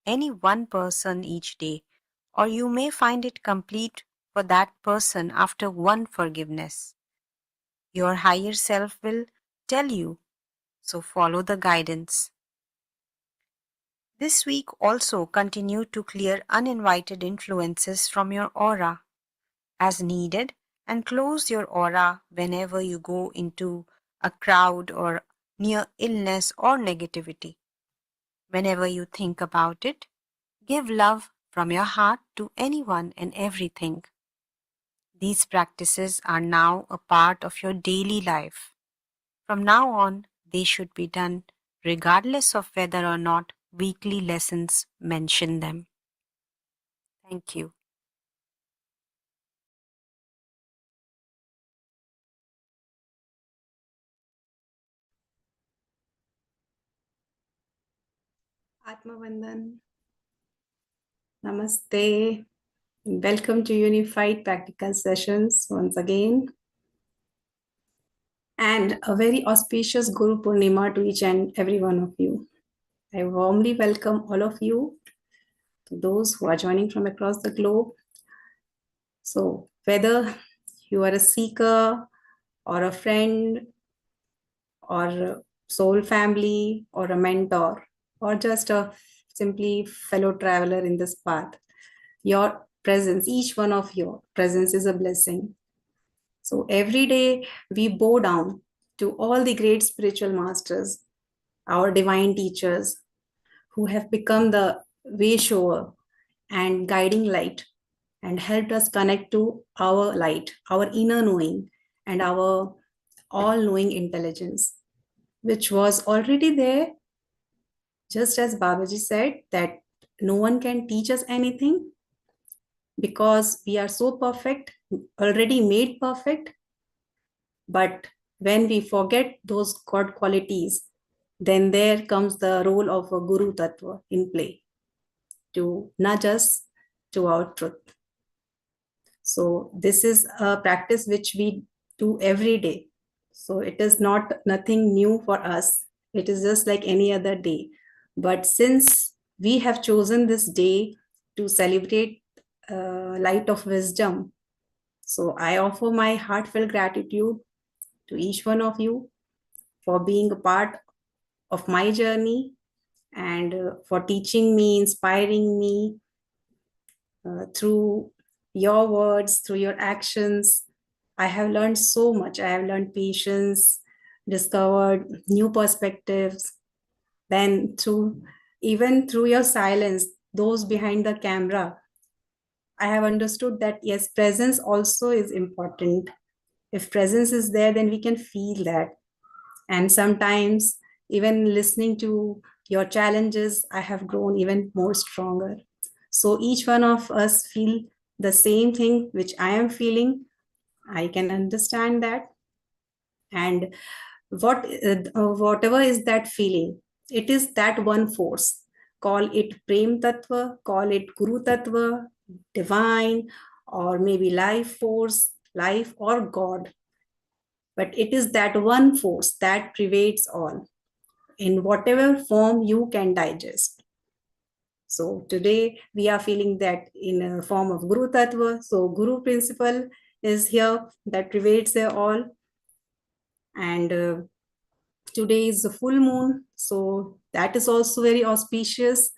any one person each day, or you may find it complete for that person after one forgiveness. Your higher self will tell you, so follow the guidance. This week also continue to clear uninvited influences from your aura as needed, and close your aura whenever you go into a crowd or near illness or negativity. Whenever you think about it, give love from your heart to anyone and everything. These practices are now a part of your daily life. From now on, they should be done regardless of whether or not weekly lessons mention them. Thank you. Atmavandan. Namaste. Welcome to Unified Practical Sessions once again. And a very auspicious Guru Purnima to each and every one of you. I warmly welcome all of you, to those who are joining from across the globe. So, whether you are a seeker or a friend or a soul family or a mentor or just a simply fellow traveler in this path, your presence, each one of your presence is a blessing. So every day we bow down to all the great spiritual masters, our divine teachers who have become the way shower and guiding light and helped us connect to our light, our inner knowing, and our all knowing intelligence, which was already there. Just as Babaji said, that no one can teach us anything because we are so perfect, already made perfect. But when we forget those God qualities, then there comes the role of a Guru Tattva in play to nudge us to our truth. So this is a practice which we do every day. So it is not nothing new for us. It is just like any other day. But since we have chosen this day to celebrate light of wisdom, so I offer my heartfelt gratitude to each one of you for being a part of my journey and for teaching me, inspiring me through your words, through your actions. I have learned so much. I have learned patience, discovered new perspectives. Then through even through your silence, those behind the camera, I have understood that yes, presence also is important. If presence is there, then we can feel that. And sometimes even listening to your challenges, I have grown even more stronger. So each one of us feel the same thing which I am feeling. I can understand that. And whatever is that feeling, it is that one force. Call it Prem Tattva, call it Guru Tattva, divine, or maybe life force, life or God. But it is that one force that pervades all in whatever form you can digest. So today we are feeling that in a form of Guru Tattva. So Guru principle is here that pervades all. And today is the full moon. So that is also very auspicious.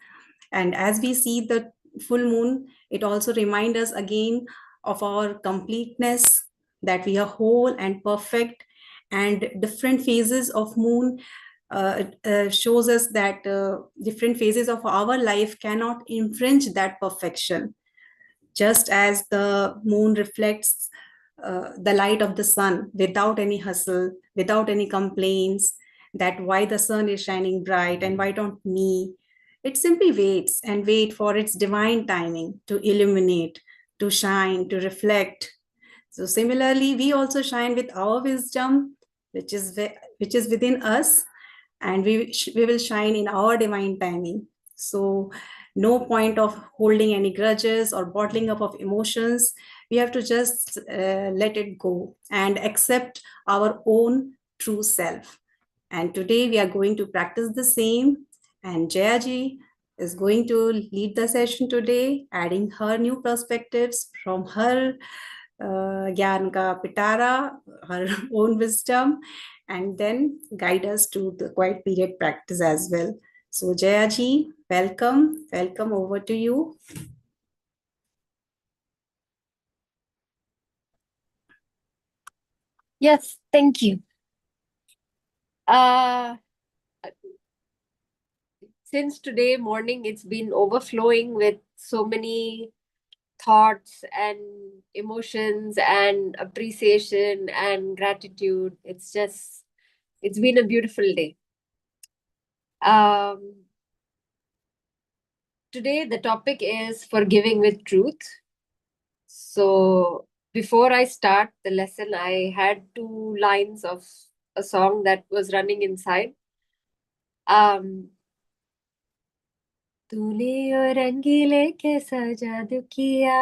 And as we see the full moon, it also reminds us again of our completeness, that we are whole and perfect. And different phases of moon shows us that different phases of our life cannot infringe that perfection. Just as the moon reflects the light of the sun without any hustle, without any complaints, that why the sun is shining bright and why don't me? It simply waits and wait for its divine timing to illuminate, to shine, to reflect. So similarly, we also shine with our wisdom, which is within us, and we will shine in our divine timing. So no point of holding any grudges or bottling up of emotions. We have to just let it go and accept our own true self. And today we are going to practice the same. And Jayaji, is going to lead the session today, adding her new perspectives from her Gyan Ka Pitara, her own wisdom, and then guide us to the quiet period practice as well. So, Jaya ji, welcome. Welcome over to you. Yes, thank you. Since today morning, it's been overflowing with so many thoughts and emotions and appreciation and gratitude. It's been a beautiful day. Today, the topic is forgiving with truth. So, before I start the lesson, I had two lines of a song that was running inside. तूने और रंगीले कैसा जादू किया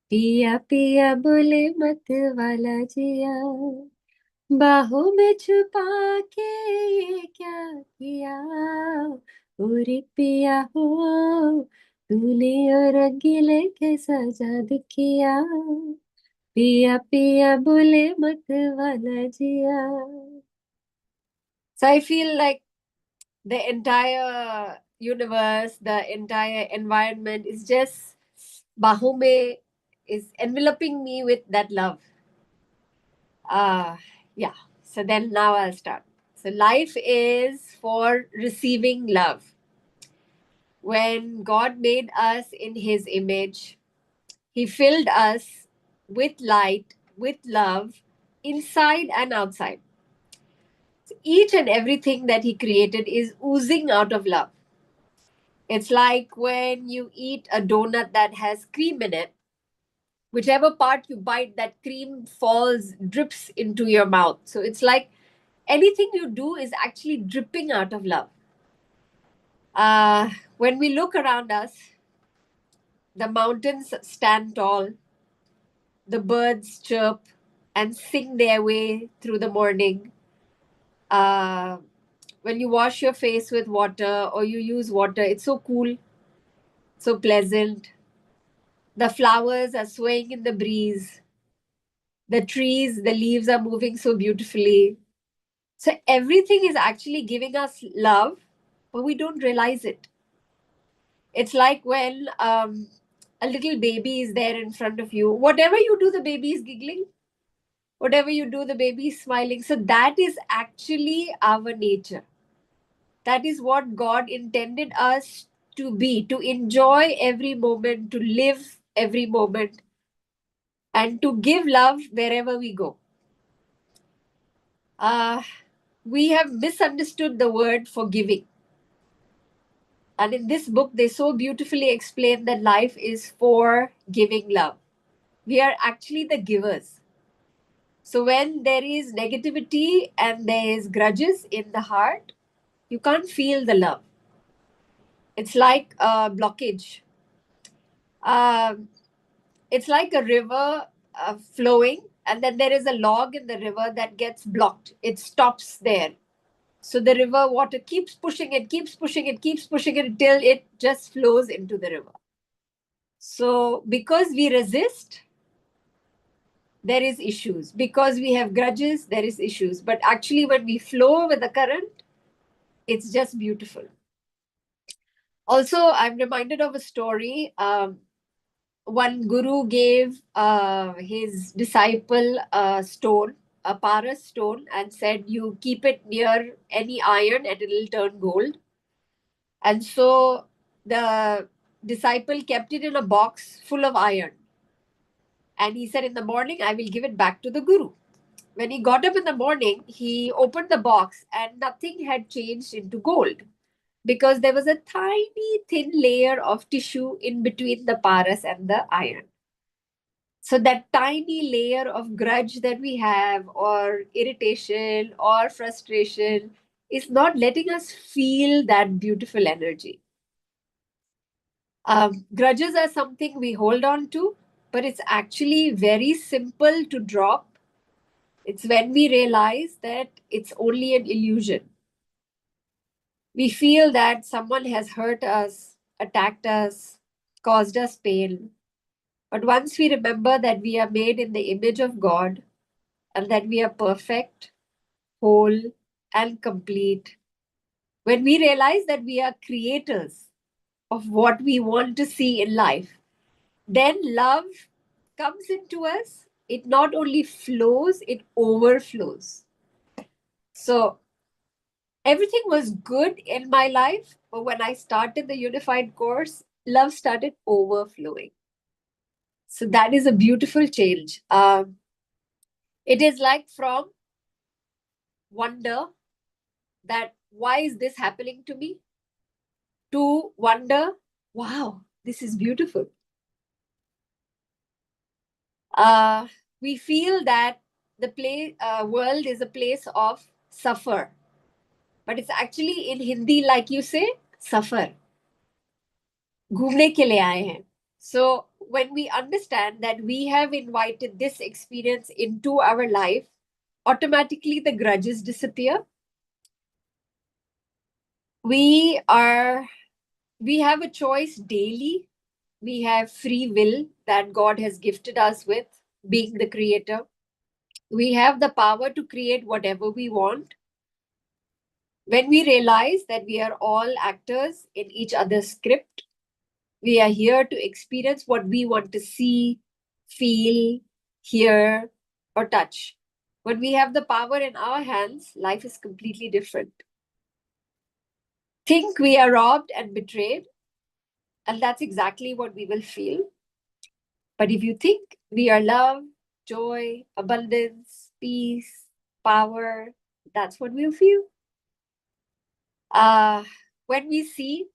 पिया पिया बोले मत वाला जिया बाहों में छुपा के ये क्या किया पूरी पिया हो तूने और रंगीले कैसा जादू किया पिया पिया बोले मत वाला जिया. So I feel like the entire universe, the entire environment is just Bahume is enveloping me with that love. Yeah. So then now I'll start. So life is for receiving love. When God made us in his image, he filled us with light, with love, inside and outside. So each and everything that he created is oozing out of love. It's like when you eat a donut that has cream in it, whichever part you bite, that cream falls, drips into your mouth. So it's like anything you do is actually dripping out of love. When we look around us, the mountains stand tall, the birds chirp and sing their way through the morning. When you wash your face with water or you use water, it's so cool, so pleasant. The flowers are swaying in the breeze. The trees, the leaves are moving so beautifully. So everything is actually giving us love, but we don't realize it. It's like when a little baby is there in front of you. Whatever you do, the baby is giggling. Whatever you do, the baby is smiling. So that is actually our nature. That is what God intended us to be, to enjoy every moment, to live every moment, and to give love wherever we go. We have misunderstood the word forgiving. And in this book, they so beautifully explain that life is for giving love. We are actually the givers. So when there is negativity and there is grudges in the heart, you can't feel the love. It's like a blockage. Um, it's like a river flowing, and then there is a log in the river that gets blocked. It stops there. So the river water keeps pushing it, keeps pushing it, keeps pushing it till it just flows into the river. So because we resist, there is issues. Because we have grudges, there is issues. But actually, when we flow with the current, it's just beautiful. Also, I'm reminded of a story. One guru gave his disciple a stone, a paras stone, and said, "You keep it near any iron and it will turn gold." And so the disciple kept it in a box full of iron. And he said, "In the morning, I will give it back to the guru." When he got up in the morning, he opened the box and nothing had changed into gold because there was a tiny thin layer of tissue in between the paras and the iron. So that tiny layer of grudge that we have, or irritation, or frustration, is not letting us feel that beautiful energy. Grudges are something we hold on to, but it's actually very simple to drop. It's when we realize that it's only an illusion. We feel that someone has hurt us, attacked us, caused us pain. But once we remember that we are made in the image of God and that we are perfect, whole, and complete, when we realize that we are creators of what we want to see in life, then love comes into us. It not only flows, it overflows. So everything was good in my life, but when I started the unified course, love started overflowing. So that is a beautiful change. It is like from wonder that why is this happening to me, to wonder, wow, this is beautiful. We feel that the world is a place of suffer, but it's actually in Hindi, like you say, suffer. घूमने के लिए आए हैं. So when we understand that we have invited this experience into our life, automatically the grudges disappear. We have a choice daily. We have free will that God has gifted us with, being the creator. We have the power to create whatever we want. When we realize that we are all actors in each other's script, we are here to experience what we want to see, feel, hear, or touch. When we have the power in our hands, life is completely different. Think we are robbed and betrayed, and that's exactly what we will feel. But if you think we are love, joy, abundance, peace, power, that's what we'll feel. When we see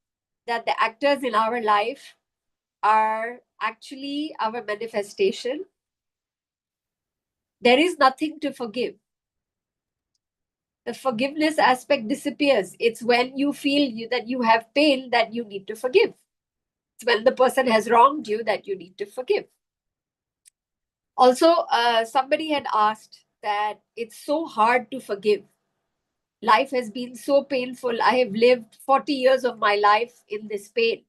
that the actors in our life are actually our manifestation, there is nothing to forgive. The forgiveness aspect disappears. It's when you feel that you have pain that you need to forgive. It's when the person has wronged you that you need to forgive. Also, somebody had asked that it's so hard to forgive. Life has been so painful. I have lived 40 years of my life in this pain.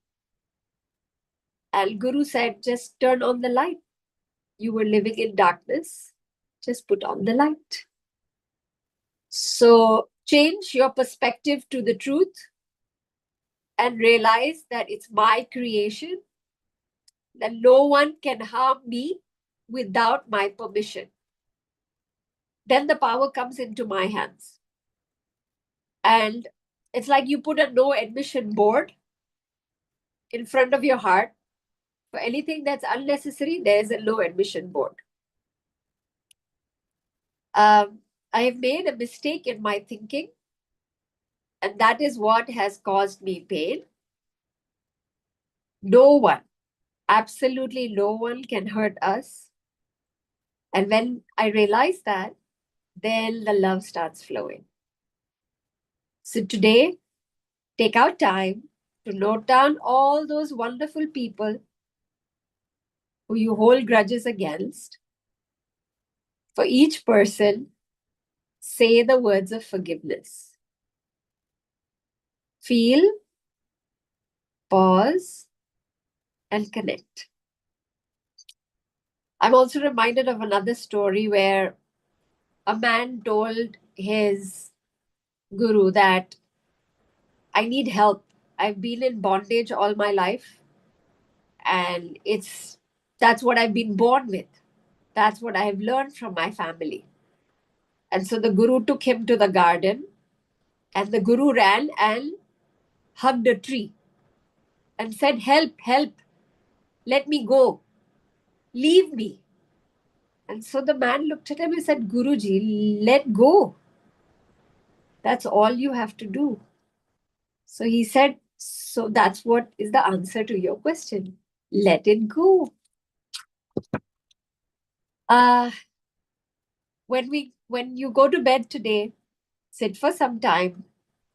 And Guru said, just turn on the light. You were living in darkness. Just put on the light. So change your perspective to the truth and realize that it's my creation, that no one can harm me without my permission. Then the power comes into my hands. And it's like you put a no admission board in front of your heart. For anything that's unnecessary, there's a no admission board. I have made a mistake in my thinking, and that is what has caused me pain. No one, absolutely no one can hurt us. And when I realize that, then the love starts flowing. So today, take out time to note down all those wonderful people who you hold grudges against. For each person, say the words of forgiveness. Feel, pause, and connect. I'm also reminded of another story where a man told his guru that I need help. I've been in bondage all my life, and that's what I've been born with. That's what I have learned from my family. And so the guru took him to the garden, and the guru ran and hugged a tree and said, help, help, let me go, leave me. And so the man looked at him and said, Guruji, let go. That's all you have to do. So he said, so that's what is the answer to your question. Let it go. When you go to bed today, sit for some time,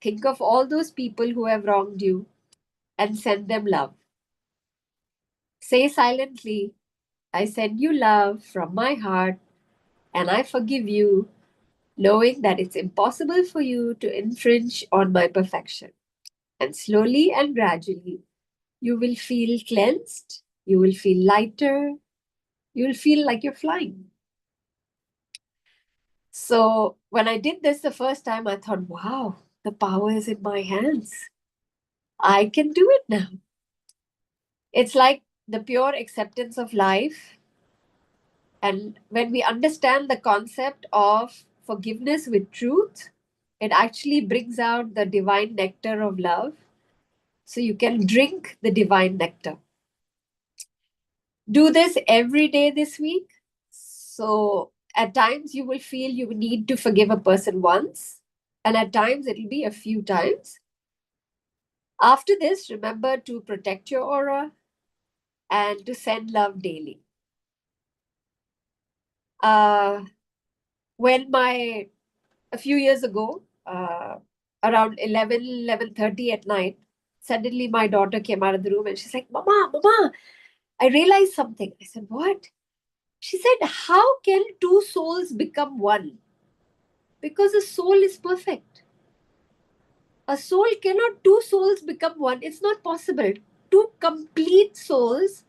think of all those people who have wronged you and send them love. Say silently, I send you love from my heart and I forgive you, knowing that it's impossible for you to infringe on my perfection. And slowly and gradually, you will feel cleansed, you will feel lighter, you will feel like you're flying. So when I did this the first time, I thought, wow, the power is in my hands. I can do it now. It's like the pure acceptance of life. And when we understand the concept of forgiveness with truth, it actually brings out the divine nectar of love. So you can drink the divine nectar. Do this every day this week. So at times you will feel you need to forgive a person once, and at times it'll be a few times. After this, remember to protect your aura and to send love daily. When a few years ago, around 11:30 at night, suddenly my daughter came out of the room and she's like, Mama, I realized something. I said, what? She said, how can two souls become one? Because a soul is perfect. Two souls become one. It's not possible. Two complete souls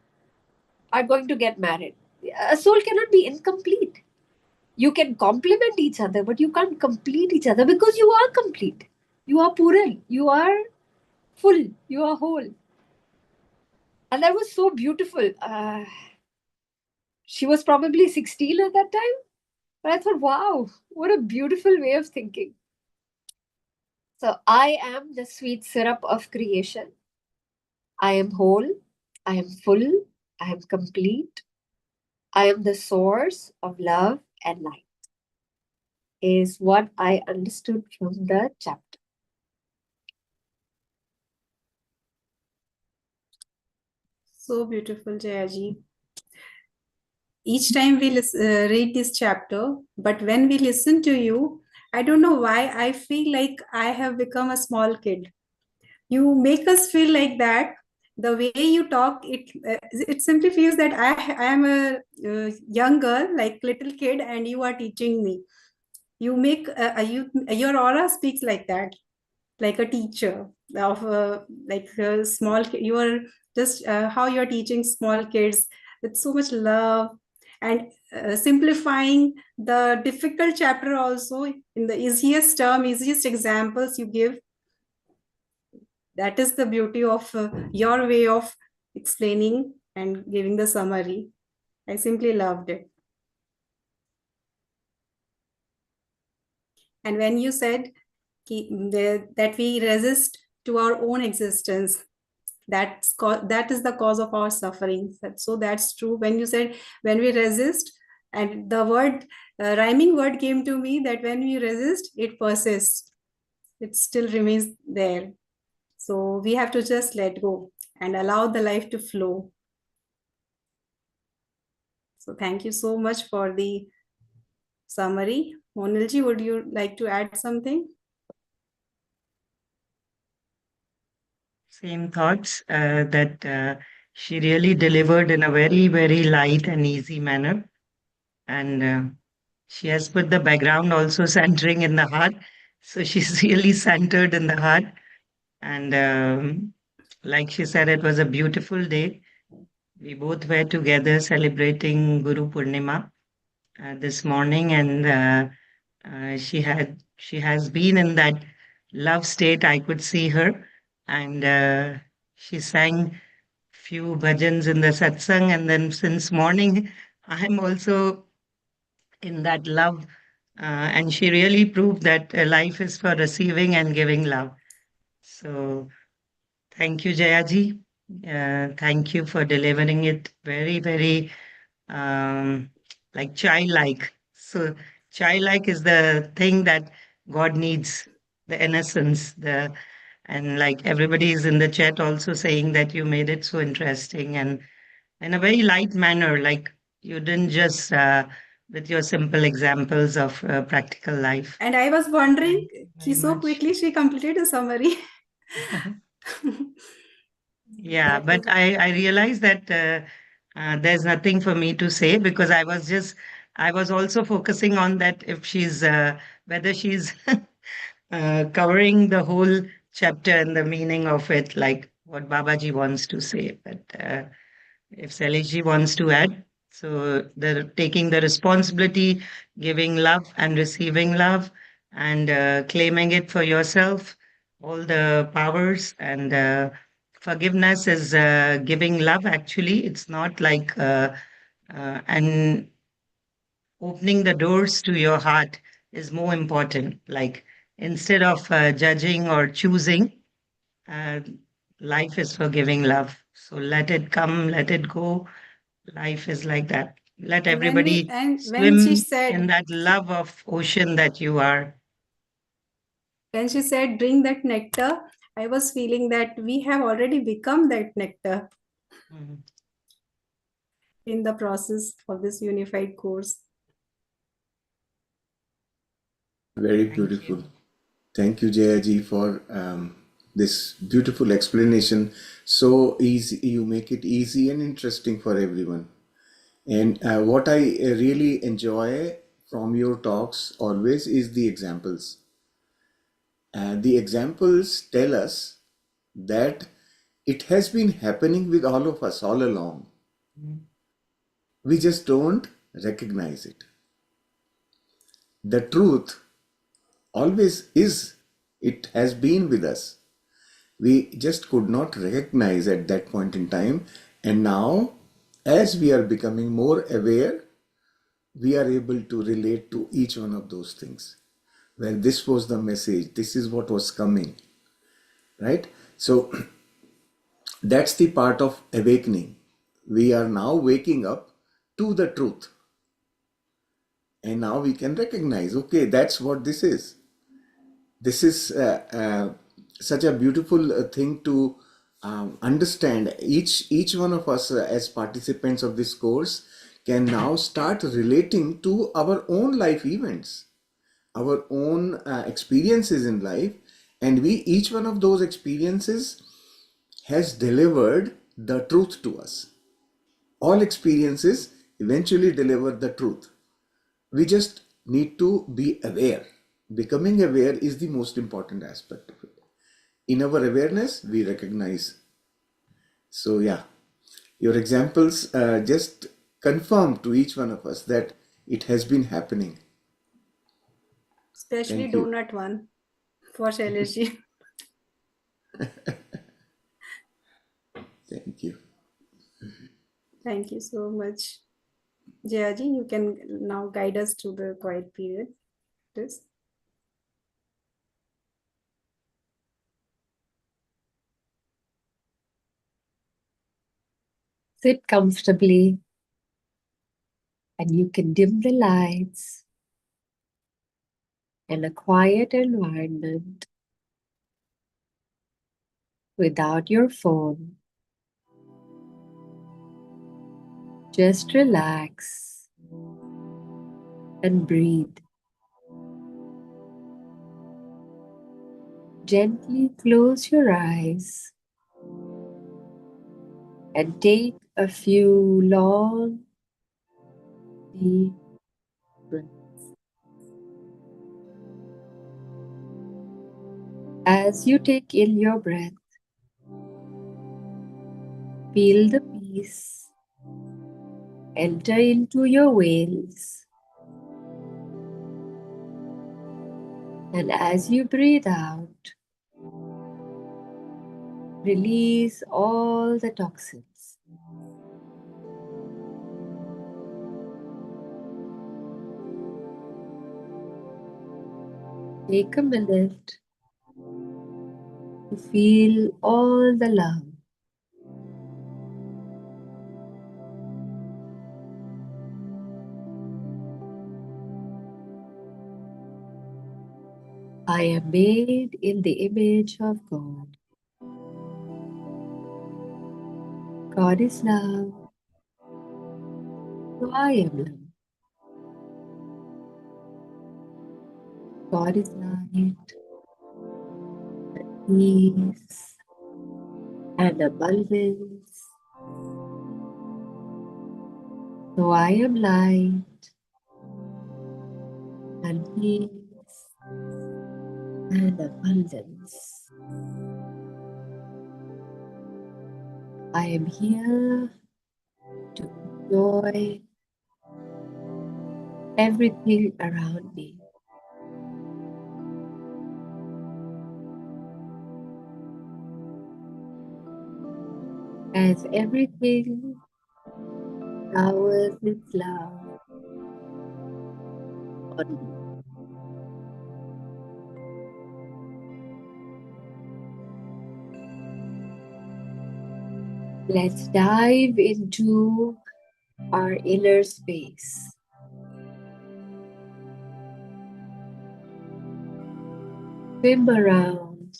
are going to get married. A soul cannot be incomplete. You can complement each other, but you can't complete each other because you are complete. You are Puran. You are full. You are whole. And that was so beautiful. She was probably 16 at that time. But I thought, wow, what a beautiful way of thinking. So I am the sweet syrup of creation. I am whole. I am full. I am complete. I am the source of love and light, is what I understood from the chapter. So beautiful, Jayaji. Each time we read this chapter, but when we listen to you, I don't know why I feel like I have become a small kid. You make us feel like that. The way you talk, it simply feels that I am a young girl, like little kid, and you are teaching me. You make your aura speaks like that, like a teacher of like a you are just how you're teaching small kids with so much love and simplifying the difficult chapter also in the easiest term, easiest examples you give. That is the beauty of your way of explaining and giving the summary. I simply loved it. And when you said that we resist to our own existence, that is the cause of our suffering. So that's true. When you said when we resist, and the word rhyming word came to me, that when we resist, it persists. It still remains there. So we have to just let go and allow the life to flow. So thank you so much for the summary. Monilji, would you like to add something? Same thoughts that she really delivered in a very, very light and easy manner. And she has put the background also centering in the heart. So she's really centered in the heart. And like she said, it was a beautiful day. We both were together celebrating Guru Purnima this morning, and she has been in that love state. I could see her, and she sang few bhajans in the satsang, and then since morning, I'm also in that love, and she really proved that life is for receiving and giving love. So thank you, Jayaji. Thank you for delivering it very, very um, like childlike. So childlike is the thing that God needs, the innocence, the and like everybody is in the chat also saying that you made it so interesting and in a very light manner, like you didn't just with your simple examples of practical life. And I was wondering, Thank you very so much. quickly she completed a summary. Yeah, That was but I realized that there's nothing for me to say because I was also focusing on that if she's whether she's covering the whole chapter and the meaning of it, like what Babaji wants to say. But if Salishi wants to add, so the taking the responsibility, giving love and receiving love, and claiming it for yourself, all the powers and forgiveness is giving love. Actually, it's not like and opening the doors to your heart is more important. Like instead of judging or choosing, uh, life is for giving love. So let it come, let it go. Life is like that. Let And everybody when she swim in said, that love of ocean that you are. drink that nectar, I was feeling that we have already become that nectar Mhm. in the process of this unified course. Very Thank beautiful. you. Thank you, Jayaji, for this beautiful explanation. So easy, you make it easy and interesting for everyone. And what I really enjoy from your talks always is the examples. The examples tell us that it has been happening with all of us all along. Mhm. We just don't recognize it. The truth always is, it has been with us. We just could not recognize at that point in time. And now, as we are becoming more aware, we are able to relate to each one of those things. Well, this was the message, this is what was coming, right? So, that's the part of awakening. We are now waking up to the truth. And now we can recognize, okay, that's what this is. This is such a beautiful thing to understand. Each one of us as participants of this course can now start relating to our own life events, our own experiences in life, and we each one of those experiences has delivered the truth to us. All experiences eventually deliver the truth. We just need to be aware. Becoming aware is the most important aspect of it. In our awareness, we recognize. So, yeah, your examples just confirm to each one of us that it has been happening. Especially Thank you. donut one for Shailesh. Thank you. Thank you so much. Jayaji, you can now guide us to the quiet period. Please. Sit comfortably and you can dim the lights in a quiet environment without your phone. Just relax and breathe. Gently close your eyes and take a few long, deep breaths. As you take in your breath, feel the peace enter into your veins. And as you breathe out, release all the toxins. Take a minute to feel all the love. I am made in the image of God. God is love, so I am love. God is light, peace, and abundance. So I am light and peace and abundance. I am here to enjoy everything around me. As everything showers its love on me. Let's dive into our inner space. Swim around,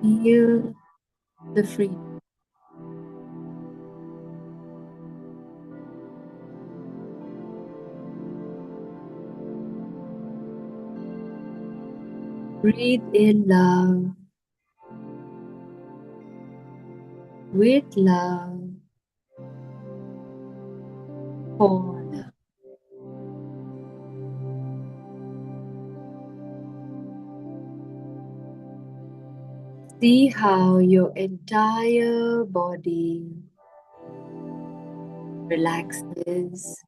feel the freedom. Breathe in love, with love, for love. See how your entire body relaxes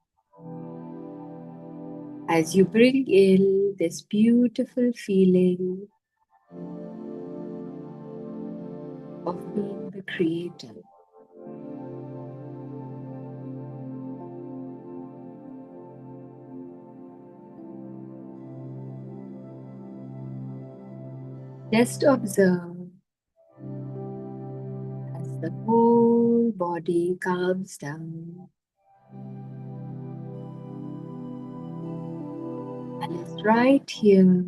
as you bring in this beautiful feeling of being the creator. Just observe as the whole body calms down and is right here,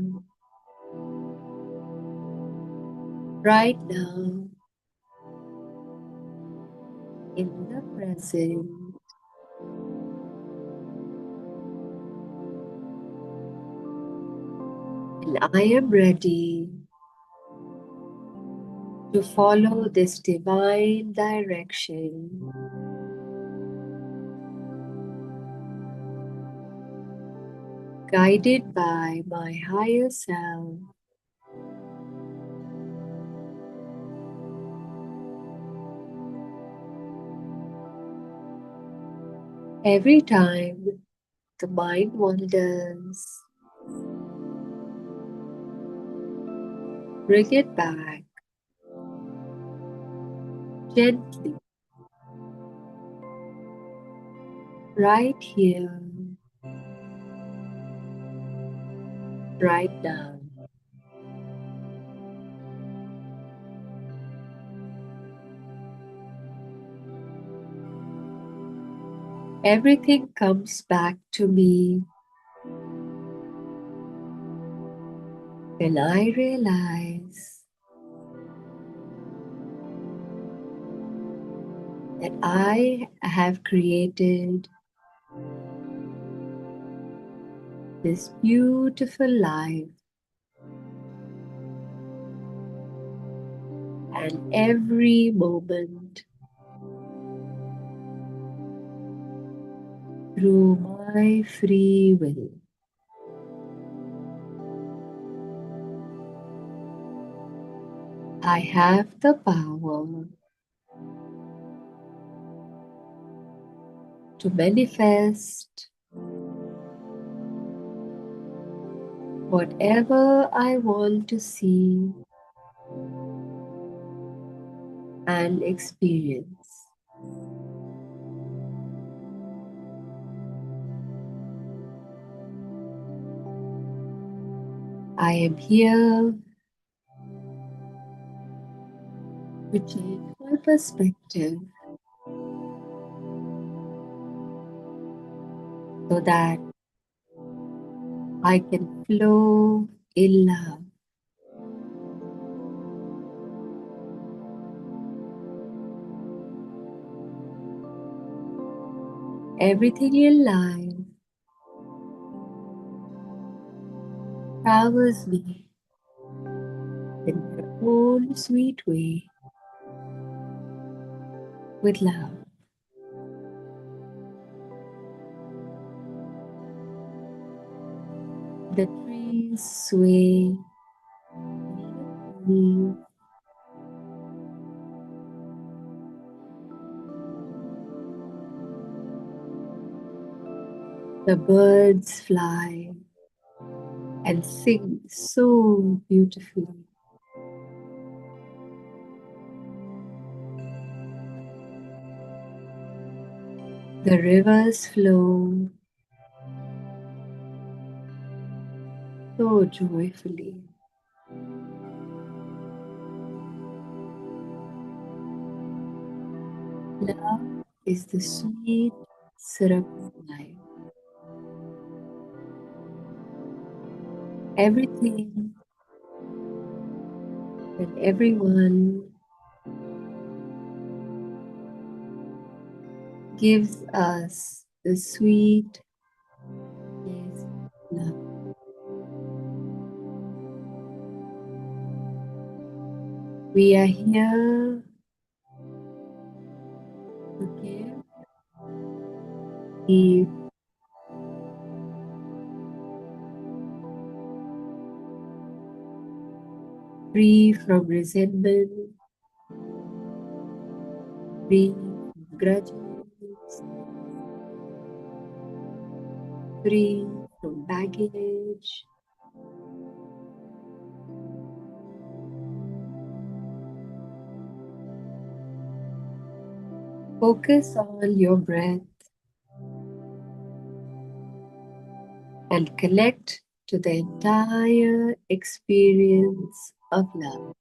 right now, in the present. And I am ready to follow this divine direction, guided by my higher self. Every time the mind wanders, bring it back gently, right here, right now. Everything comes back to me when I realize that I have created this beautiful life, and every moment through my free will. I have the power to manifest whatever I want to see and experience. I am here to change my perspective so that I can flow in love. Everything in life showers me in their own sweet way with love. The trees sway The birds fly and sing so beautifully. The rivers flow so joyfully. Love is the sweet syrup of life. Everything and everyone gives us the sweet taste of love. We are here to give, be free from resentment, free from grudges, free from baggage. Focus on your breath and connect to the entire experience of love.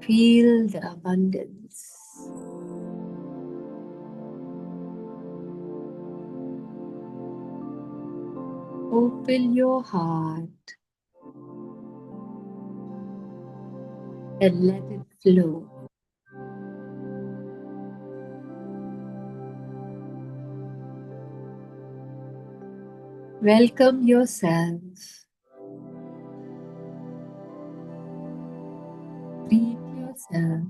Feel the abundance. Open your heart and let it flow. Welcome yourself. Greet yourself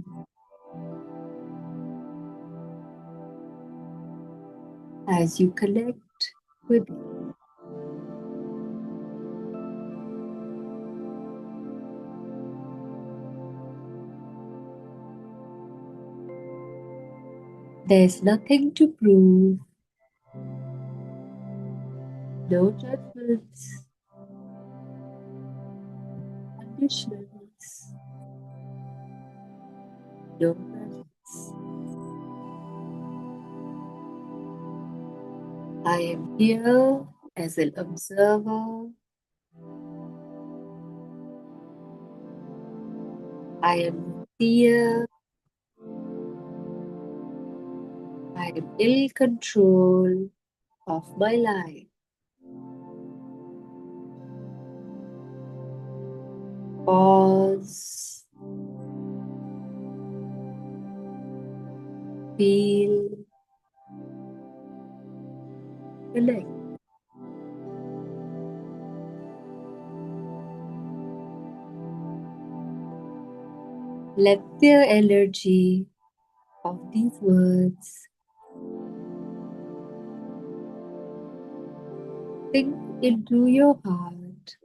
as you connect with it. There's nothing to prove, no judgments, conditions, no grudges. I am here as an observer. I am here. I am in control of my life. Pause. Feel. Connect. Let the energy of these words sink into your heart,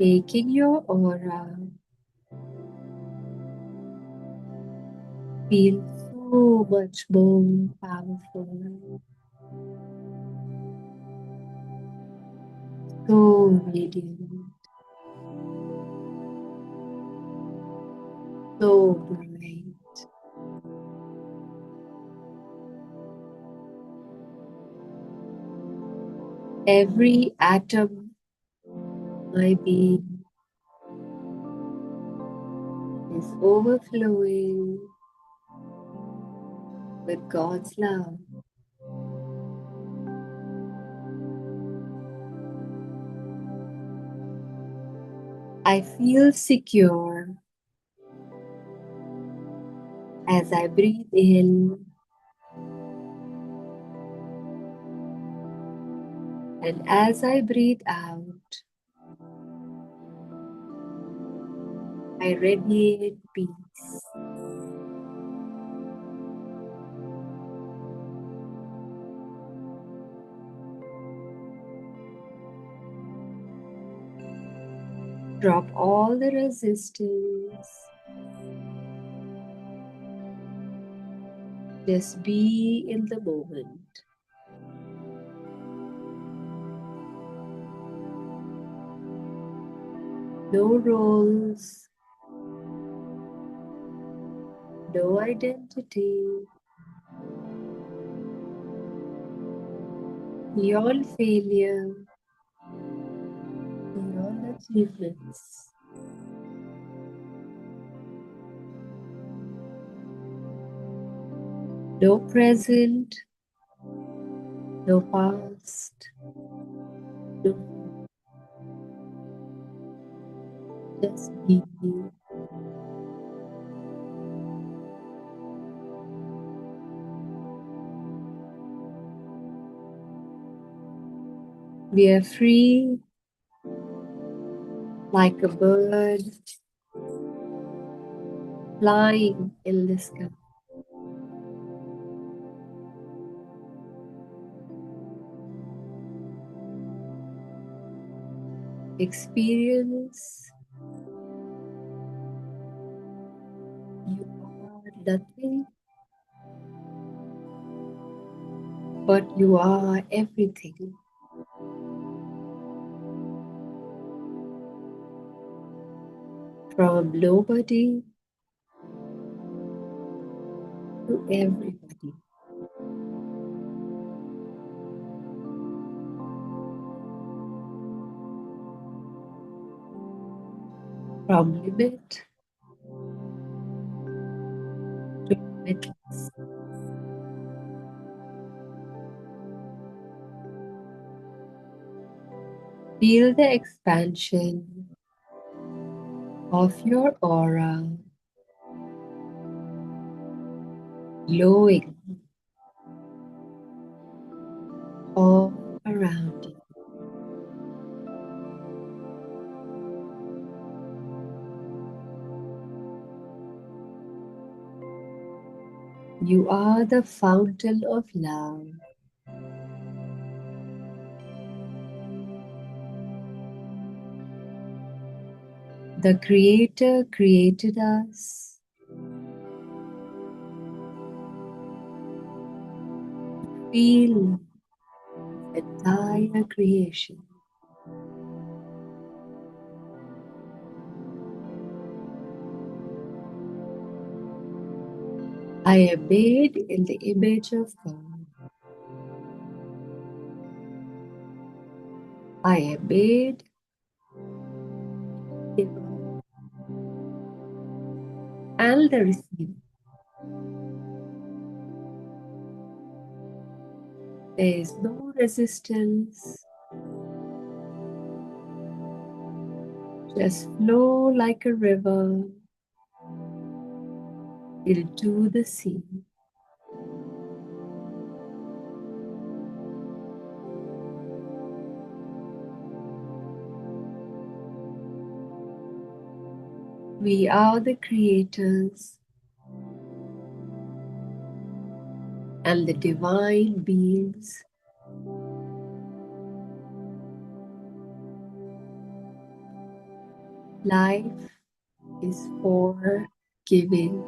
making your aura feel so much more powerful, so radiant, so bright. Every atom of my being is overflowing with God's love. I feel secure as I breathe in and as I breathe out. I radiate peace. Drop all the resistance. Just be in the moment. No roles, no identity, beyond failure, beyond achievements. No present, no past, no, just be. We are free like a bird flying in the sky. Experience you are nothing, but you are everything. From nobody to everybody. From limit to limitless. Feel the expansion of your aura glowing all around you. You are the fountain of love. The Creator created us to feel the entire creation. I am made in the image of God. I am made in and the receiver. There is no resistance. Just flow like a river into the sea. We are the creators and the divine beings. Life is for giving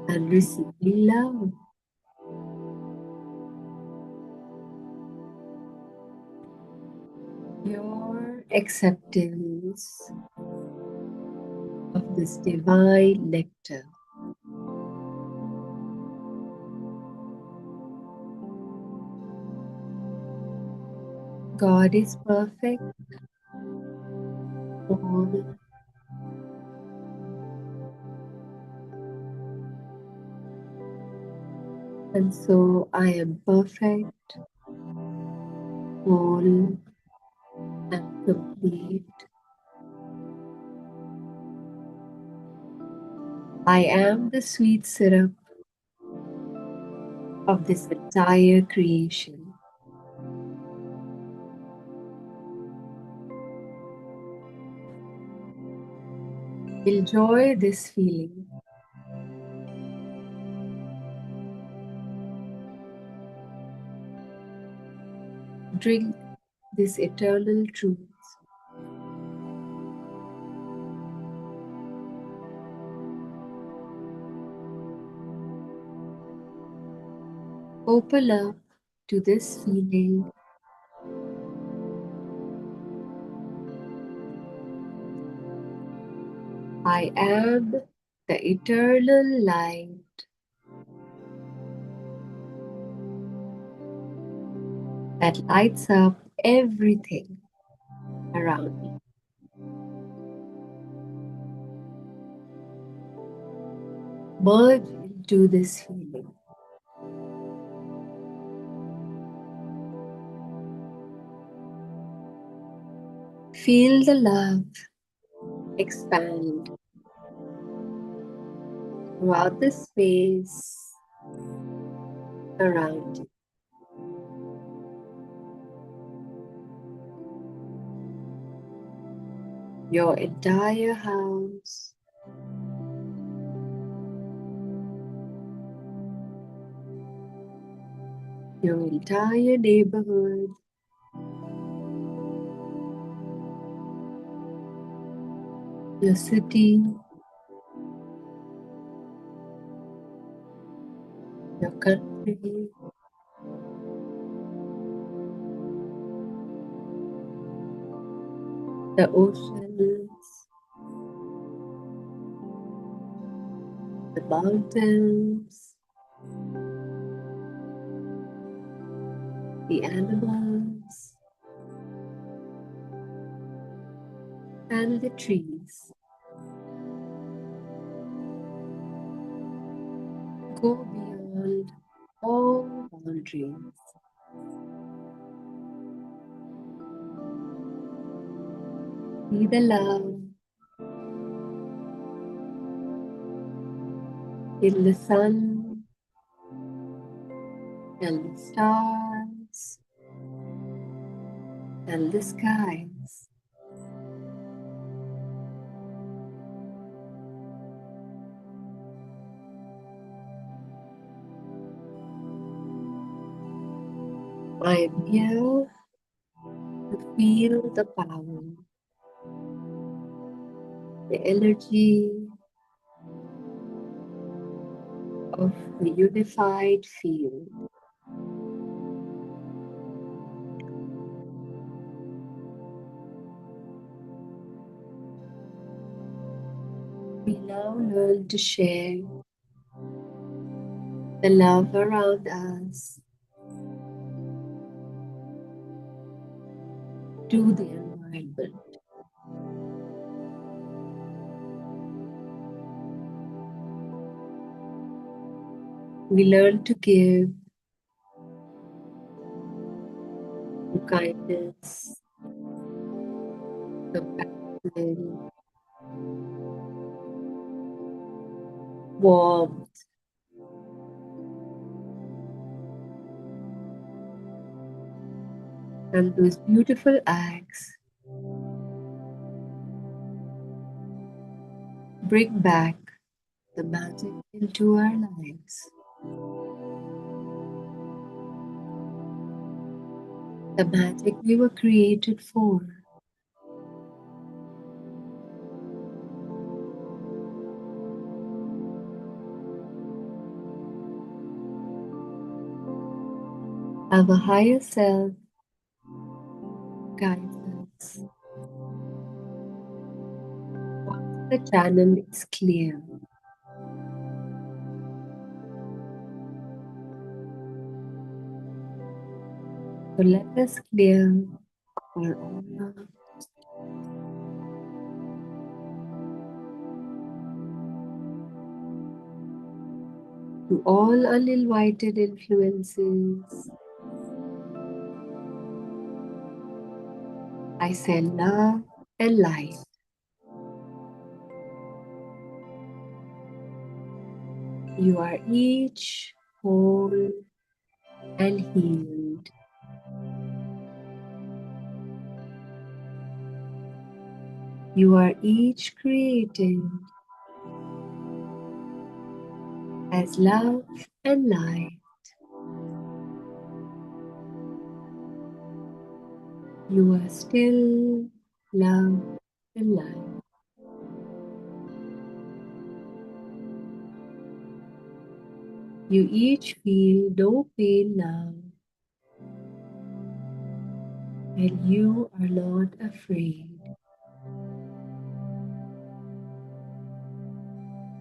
and receiving love. Your acceptance of this divine nectar. God is perfect, whole, and so I am perfect, whole, and complete. I am the sweet syrup of this entire creation. Enjoy this feeling. Drink this eternal truth. open up to this feeling. I am the eternal light that lights up everything around me. Merge into this feeling. Feel the love expand throughout the space around you. Your entire house, your entire neighborhood, your city, your country, the oceans, the mountains, the animals, and the trees. Go beyond all boundaries. See the love in the sun and the stars and the skies. I am here to feel the power, the energy of the unified field. We now learn to share the love around us to the environment. We learn to give through kindness, compassion, warmth, and those beautiful acts bring back the magic into our lives. The magic we were created for. Our higher self guides us. Once the channel is clear, so let us clear our aura to all uninvited influences. I send love and light. You are each whole and healed. You are each created as love and light. You are still love and light. You each feel no pain now, and you are not afraid.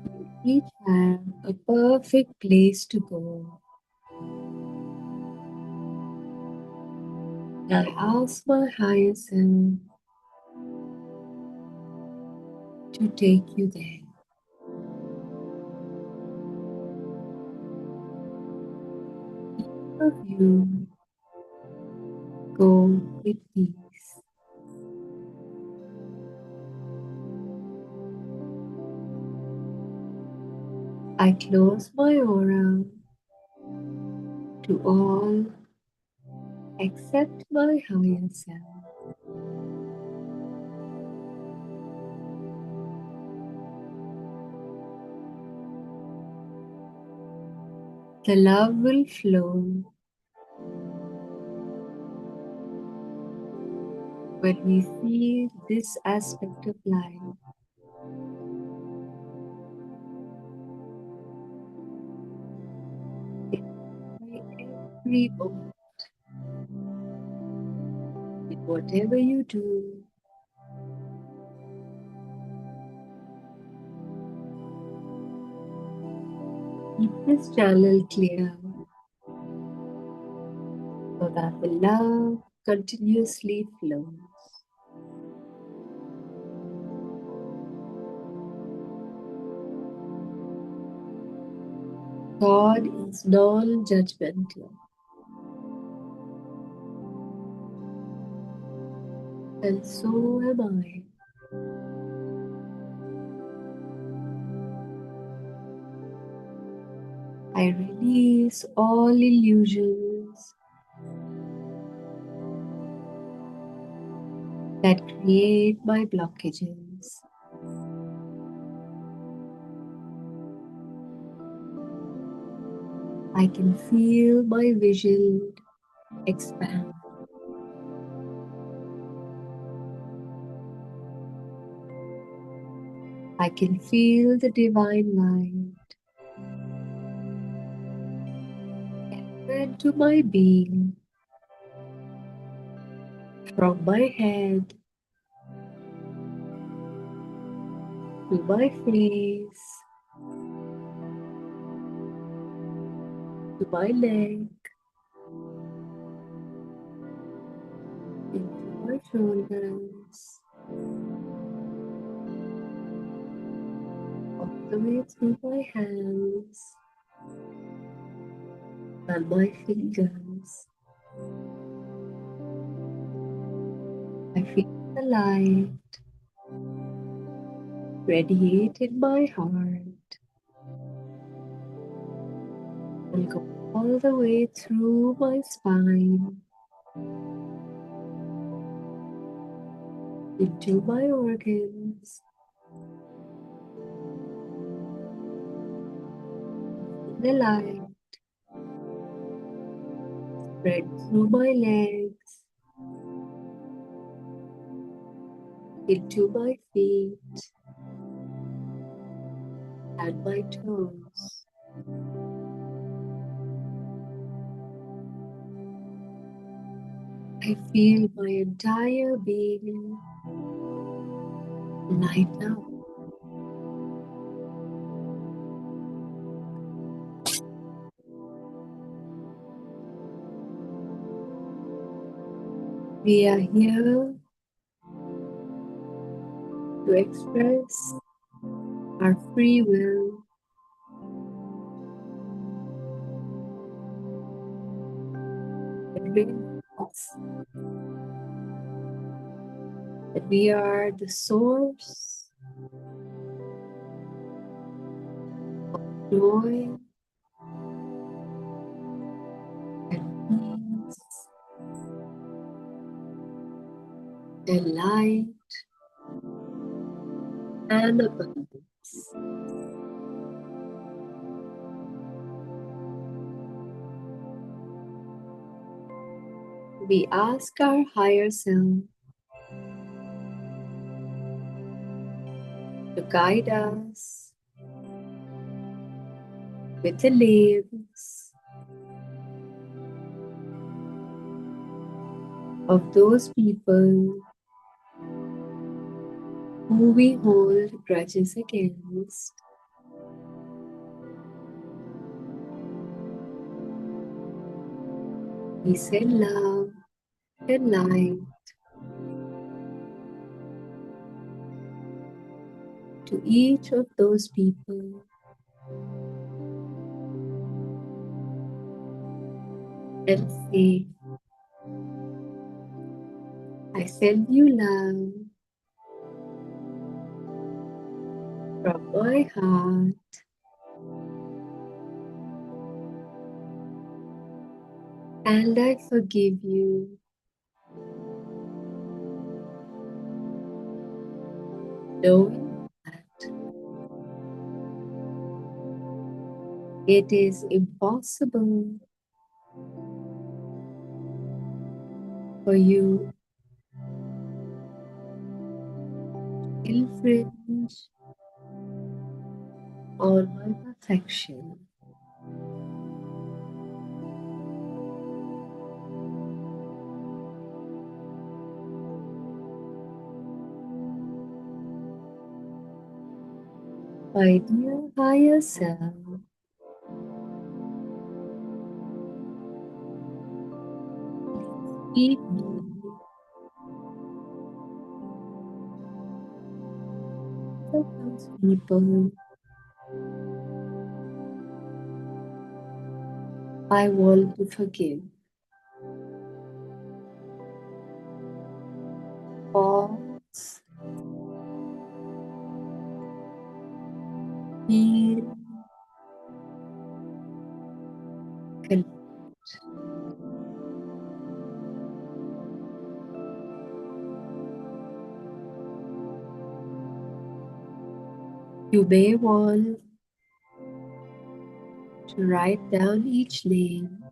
You each have a perfect place to go. I ask my higher self to take you there. Each of you go with peace. I close my aura to all except my higher self. The love will flow when we see this aspect of life. By every moment, in whatever you do, keep this channel clear so that the love continuously flows. God is non-judgmental, and so am I. I release all illusions that create my blockages. I can feel my vision expand. I can feel the divine light enter into my being from my head to my face, to my neck, into my shoulders, all the way through my hands and my fingers. I feel the light radiate in my heart and go all the way through my spine into my organs. The light spread through my legs, into my feet and my toes. I feel my entire being light up. We are here to express our free will and realize that we are the source of joy and peace and light and abundance. We ask our higher self to guide us with the names of those people who we hold grudges against. We send love and light to each of those people and say, I send you love from my heart, and I forgive you, knowing that it is impossible for you to infringe on my perfection. My dear higher self, feed me for those people I want to forgive. Pause, feel, connect. You may want to write down each name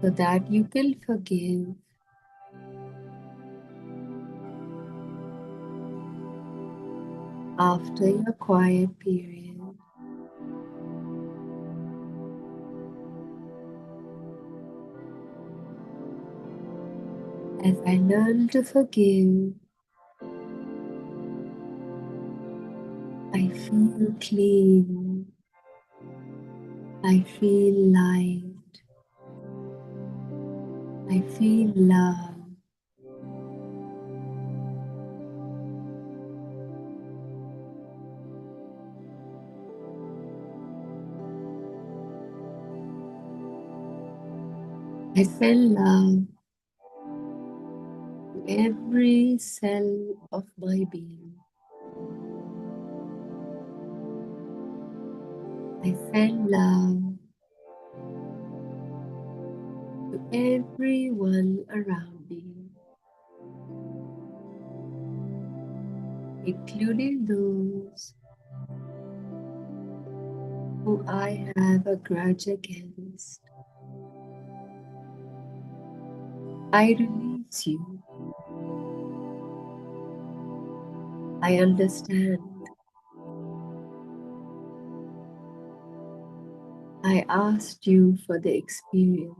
so that you can forgive after your quiet period. As I learn to forgive, I feel clean, I feel light, I feel love. I send love to every cell of my being. I send love to everyone around me, including those who I have a grudge against. I release you. I understand. I asked you for the experience.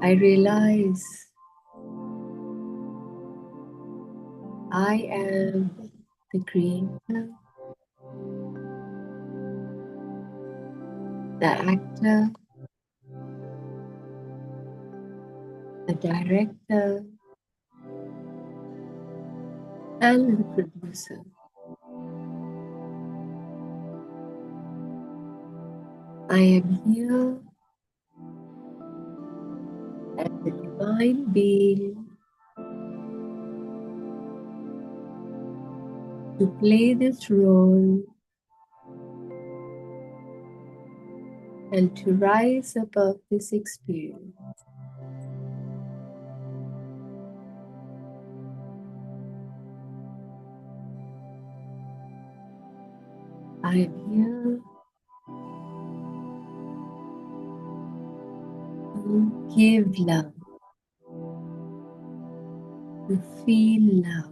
I realize I am the creator, the actor, the director, and the producer. I am here as a divine being to play this role and to rise above this experience. I am here to give love. to feel love.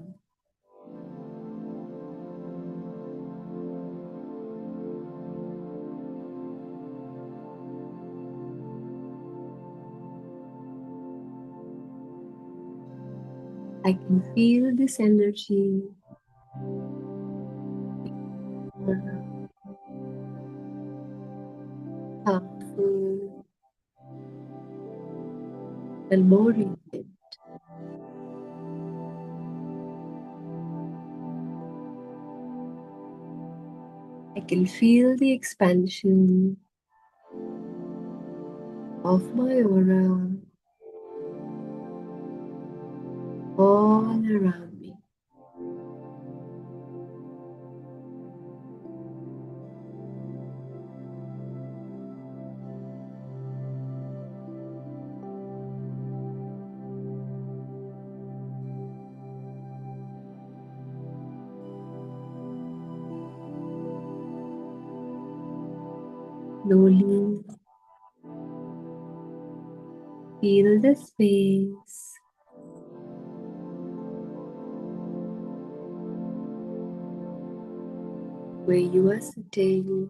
I can feel this energy more powerful and more radiant. I can feel the expansion of my aura all around me. Slowly feel the space where you are sitting.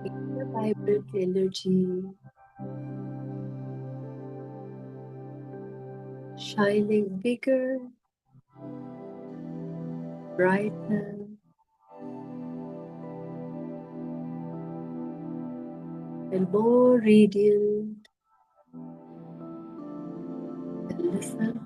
Feel the vibrant energy shining bigger, brighter, and more radiant than the sun.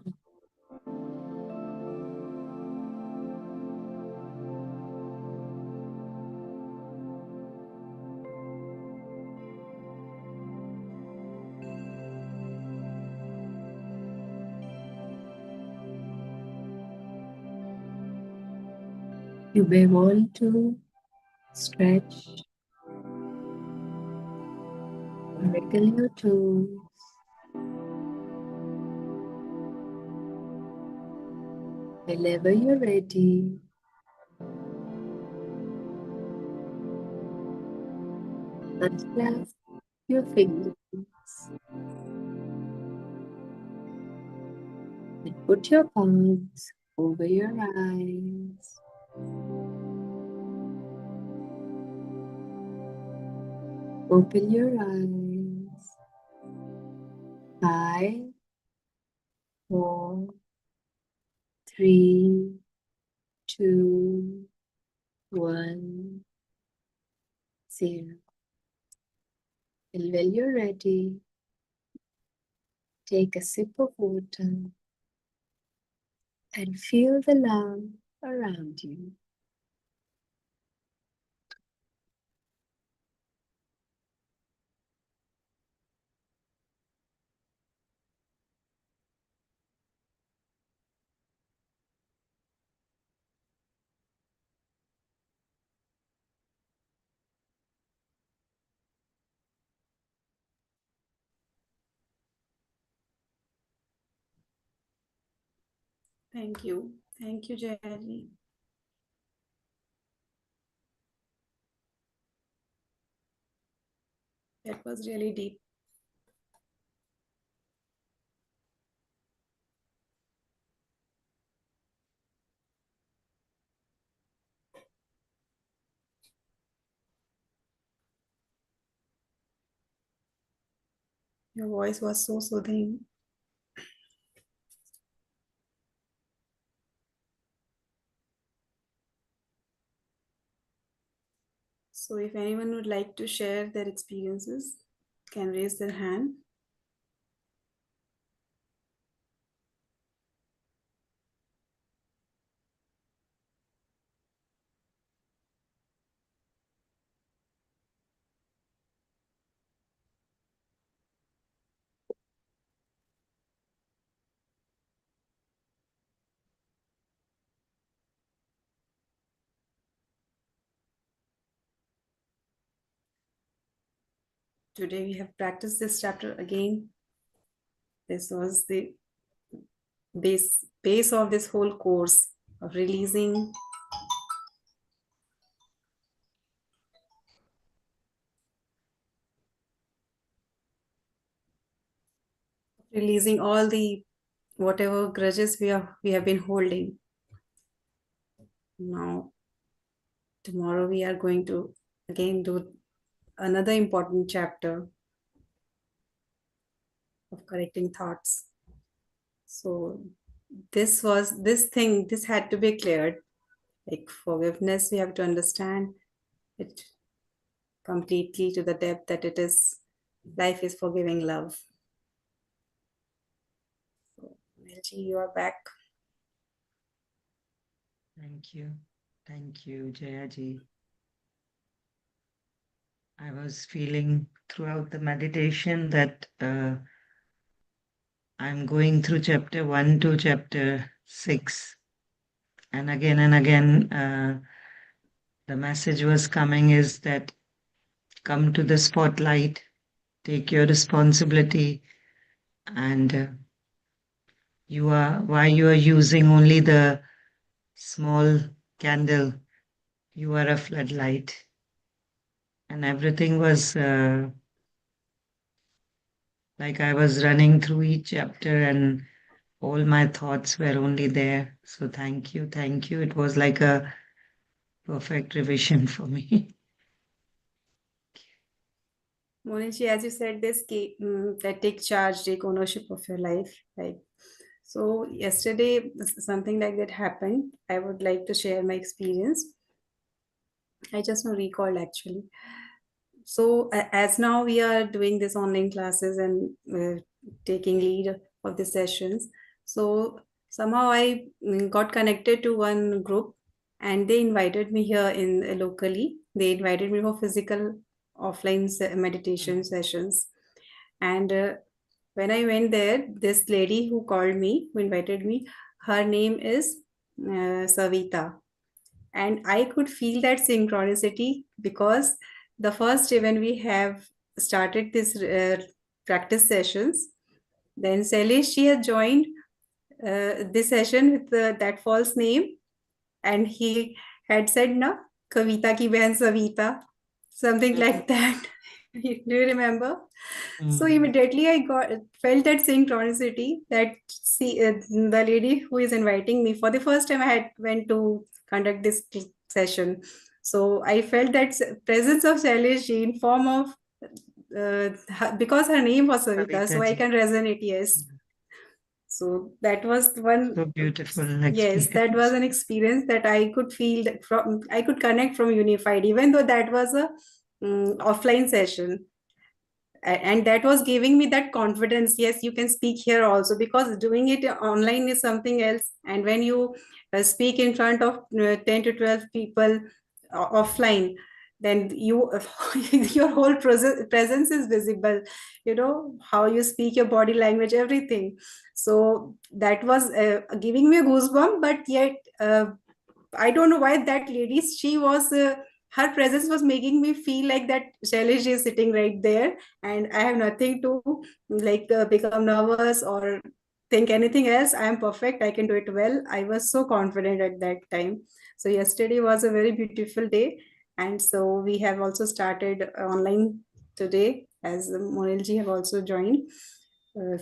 You may want to stretch or wriggle your toes. Whenever you're ready, unclasp your fingertips and put your palms over your eyes. Open your eyes. 5, 4, 3, 2, 1, 0. And when you're ready, take a sip of water and feel the love around you. Thank you. Thank you, Jayali. That was really deep. Your voice was so soothing. So if anyone would like to share their experiences, can raise their hand. Today we have practiced this chapter again. This was the base of this whole course of releasing releasing all the whatever grudges we have been holding. Now, tomorrow we are going to again do another important chapter of correcting thoughts. So this had to be cleared. Like forgiveness, we have to understand it completely to the depth that it is. Life is forgiving love. So, Melji, you are back. Thank you. Thank you, Jayaji. I was feeling throughout the meditation that I'm going through chapter 1 to chapter 6. And again, the message was coming is that come to the spotlight, take your responsibility, and why you are using only the small candle, you are a floodlight. And everything was like I was running through each chapter and all my thoughts were only there. So thank you, thank you. It was like a perfect revision for me. Moniji, as you said, that take charge, take ownership of your life, right? So yesterday, something like that happened. I would like to share my experience. I just now recalled actually. So as now we are doing this online classes and taking lead of the sessions. So somehow I got connected to one group, and they invited me here in locally. They invited me for physical offline meditation sessions, and when I went there, this lady who called me, who invited me, her name is Savita. And I could feel that synchronicity because the first day when we have started this practice sessions, then Sailesh, she had joined this session with that false name, and he had said, "Na, Kavita ki behan Savita," something like that. Do you remember? So immediately I felt that synchronicity that the lady who is inviting me for the first time I had went to conduct this session. So I felt that presence of Shailesh ji in form of because her name was Savita, so I Kavita can resonate. Yes. So that was one. So beautiful Yes, that was experience. an experience that I could feel that from. I could connect from Unified, even though that was a offline session, and that was giving me that confidence. Yes, you can speak here also, because doing it online is something else, and when you speak in front of 10 to 12 people offline, then your whole presence is visible, you know how you speak, your body language, everything. So that was giving me a goosebump, but yet I don't know why that lady, she was her presence was making me feel like that Shailesh is sitting right there, and I have nothing to like become nervous or think anything else. I am perfect. I can do it well. I was so confident at that time. So yesterday was a very beautiful day, and so we have also started online today, as Monilji have also joined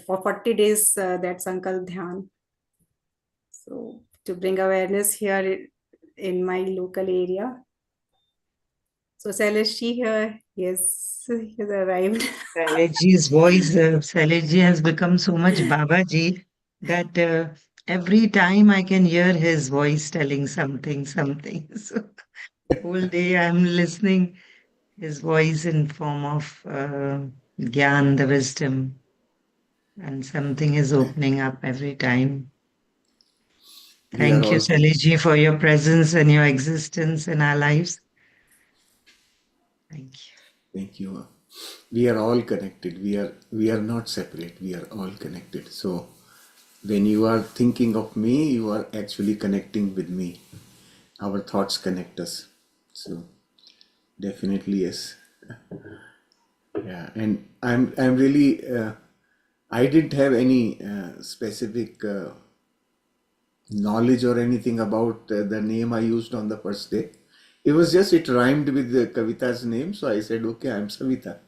for 40 days. That Sankalp Dhyan. So to bring awareness here in my local area. So Celeste here, yes, has arrived. Shaileji's voice, Shaileji has become so much Babaji that every time I can hear his voice telling something, something. So whole day I'm listening his voice in form of Gyan, the wisdom, and something is opening up every time. We are Thank you, all Shaileji, for your presence and your existence in our lives. Thank you. thank you. We are all connected. We are not separate. We are all connected. So when you are thinking of me, you are actually connecting with me. Our thoughts connect us. So definitely yes. Yeah, and I'm really I didn't have any specific knowledge or anything about the name I used on the first day. It was just it rhymed with the Kavita's name, so I said, okay, I'm Savita.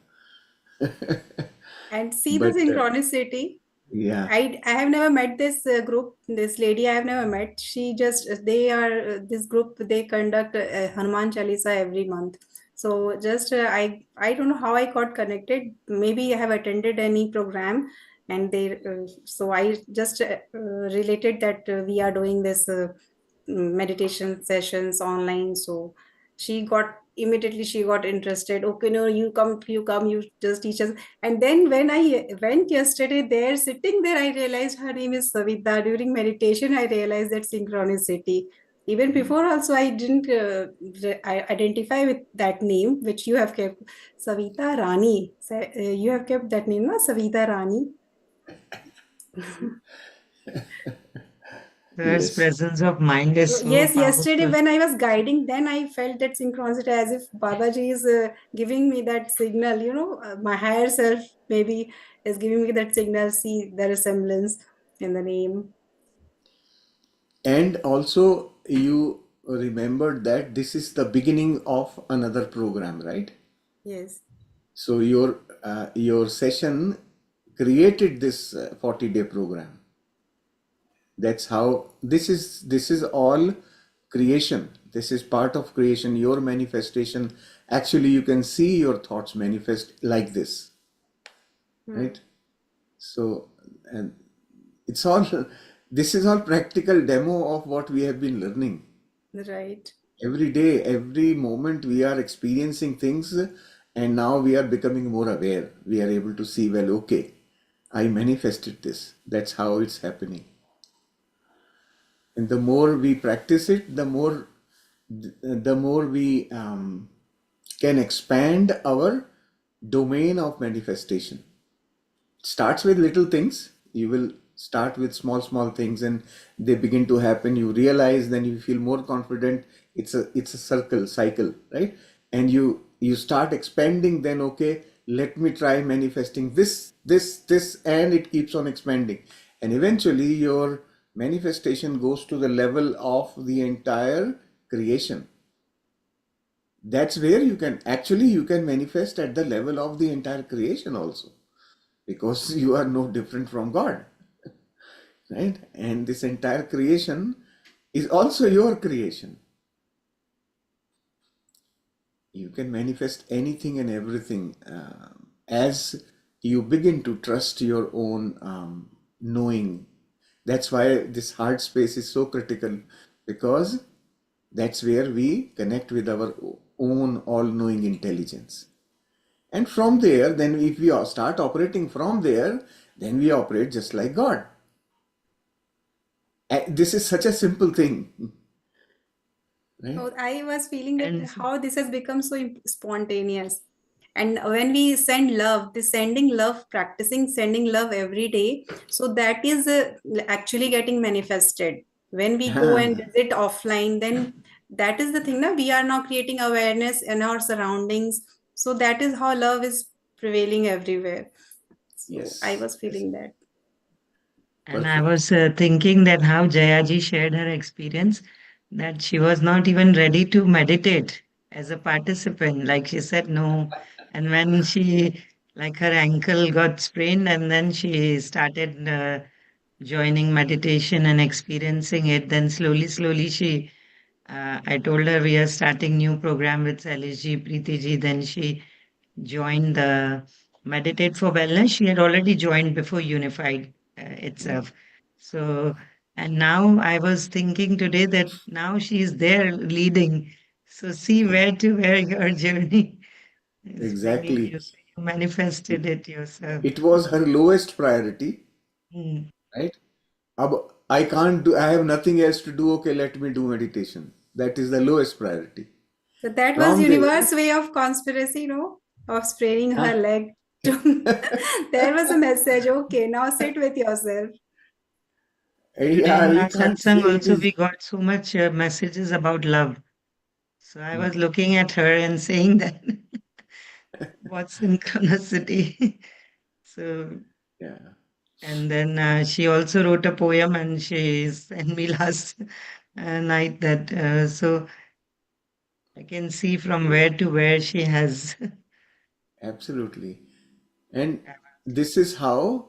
And see the But synchronicity. Yeah. I have never met this group. This lady I have never met. She just they are this group. They conduct Hanuman Chalisa every month. So just I don't know how I got connected. Maybe I have attended any program, and they so I just related that we are doing this meditation sessions online. So she got interested. Okay, no, you just teach us. And then when I went yesterday there, sitting there, I realized her name is Savita. During meditation, I realized that synchronicity. Even before, also, I didn't I identify with that name, which you have kept, Savita Rani. You have kept that name, no? Savita Rani. Her Yes. presence of mind is So, so yes, yesterday powerful. when I was guiding, then I felt that synchronicity as if Babaji is giving me that signal, my higher self maybe is giving me that signal, see the resemblance in the name. And also, you remembered that this is the beginning of another program, right? Yes. So your session created this 40-day program. That's how this is all creation. This is part of creation, your manifestation. Actually, you can see your thoughts manifest like this, Hmm. right? So, and it's all this is all practical demo of what we have been learning. Right. Every day, every moment we are experiencing things, and now we are becoming more aware. We are able to see, well, okay, I manifested this. That's how it's happening. And the more we practice it, the more we can expand our domain of manifestation. Starts with little things. You will start with small things, and they begin to happen. You realize, then you feel more confident. It's a cycle, right? And you start expanding. Then, okay, let me try manifesting this, and it keeps on expanding, and eventually your manifestation goes to the level of the entire creation. That's where you can manifest at the level of the entire creation also, because you are no different from God, right? And this entire creation is also your creation. You can manifest anything and everything as you begin to trust your own knowing. That's why this heart space is so critical, because that's where we connect with our own all-knowing intelligence. And from there, then if we start operating from there, then we operate just like God. This is such a simple thing, right? Oh, I was feeling that And how this has become so spontaneous. And when we send love, the sending love, practicing sending love every day, so that is actually getting manifested. When we go and Ah, visit offline, then that is the thing. Now we are now creating awareness in our surroundings. So that is how love is prevailing everywhere. So I yes, was yes, feeling that. And I perfect. was thinking that how Jayaji shared her experience, that she was not even ready to meditate as a participant. Like she said, no. And when she, like her ankle got sprained, and then she started joining meditation and experiencing it, then slowly, I told her we are starting new program with Salish Preeti ji. Then she joined the Meditate for Wellness. She had already joined before Unified itself. So, and now I was thinking today that now she's there leading. So, see where to where your journey is bringing Exactly. you. So, you manifested it yourself. It was her lowest priority, Mm. right? I can't do, I have nothing else to do. Okay, let me do meditation. That is the lowest priority. So that was From there, universe way of conspiracy, of spraining her huh? leg. To there was a message. Okay, now sit with yourself. Today Yeah, in we our can't satsang say it also is. we got so much messages about love. So I was looking at her and saying that what's synchronicity? So Yeah, and then she also wrote a poem and she sent me last night that so I can see from where to where she has. absolutely. And this is how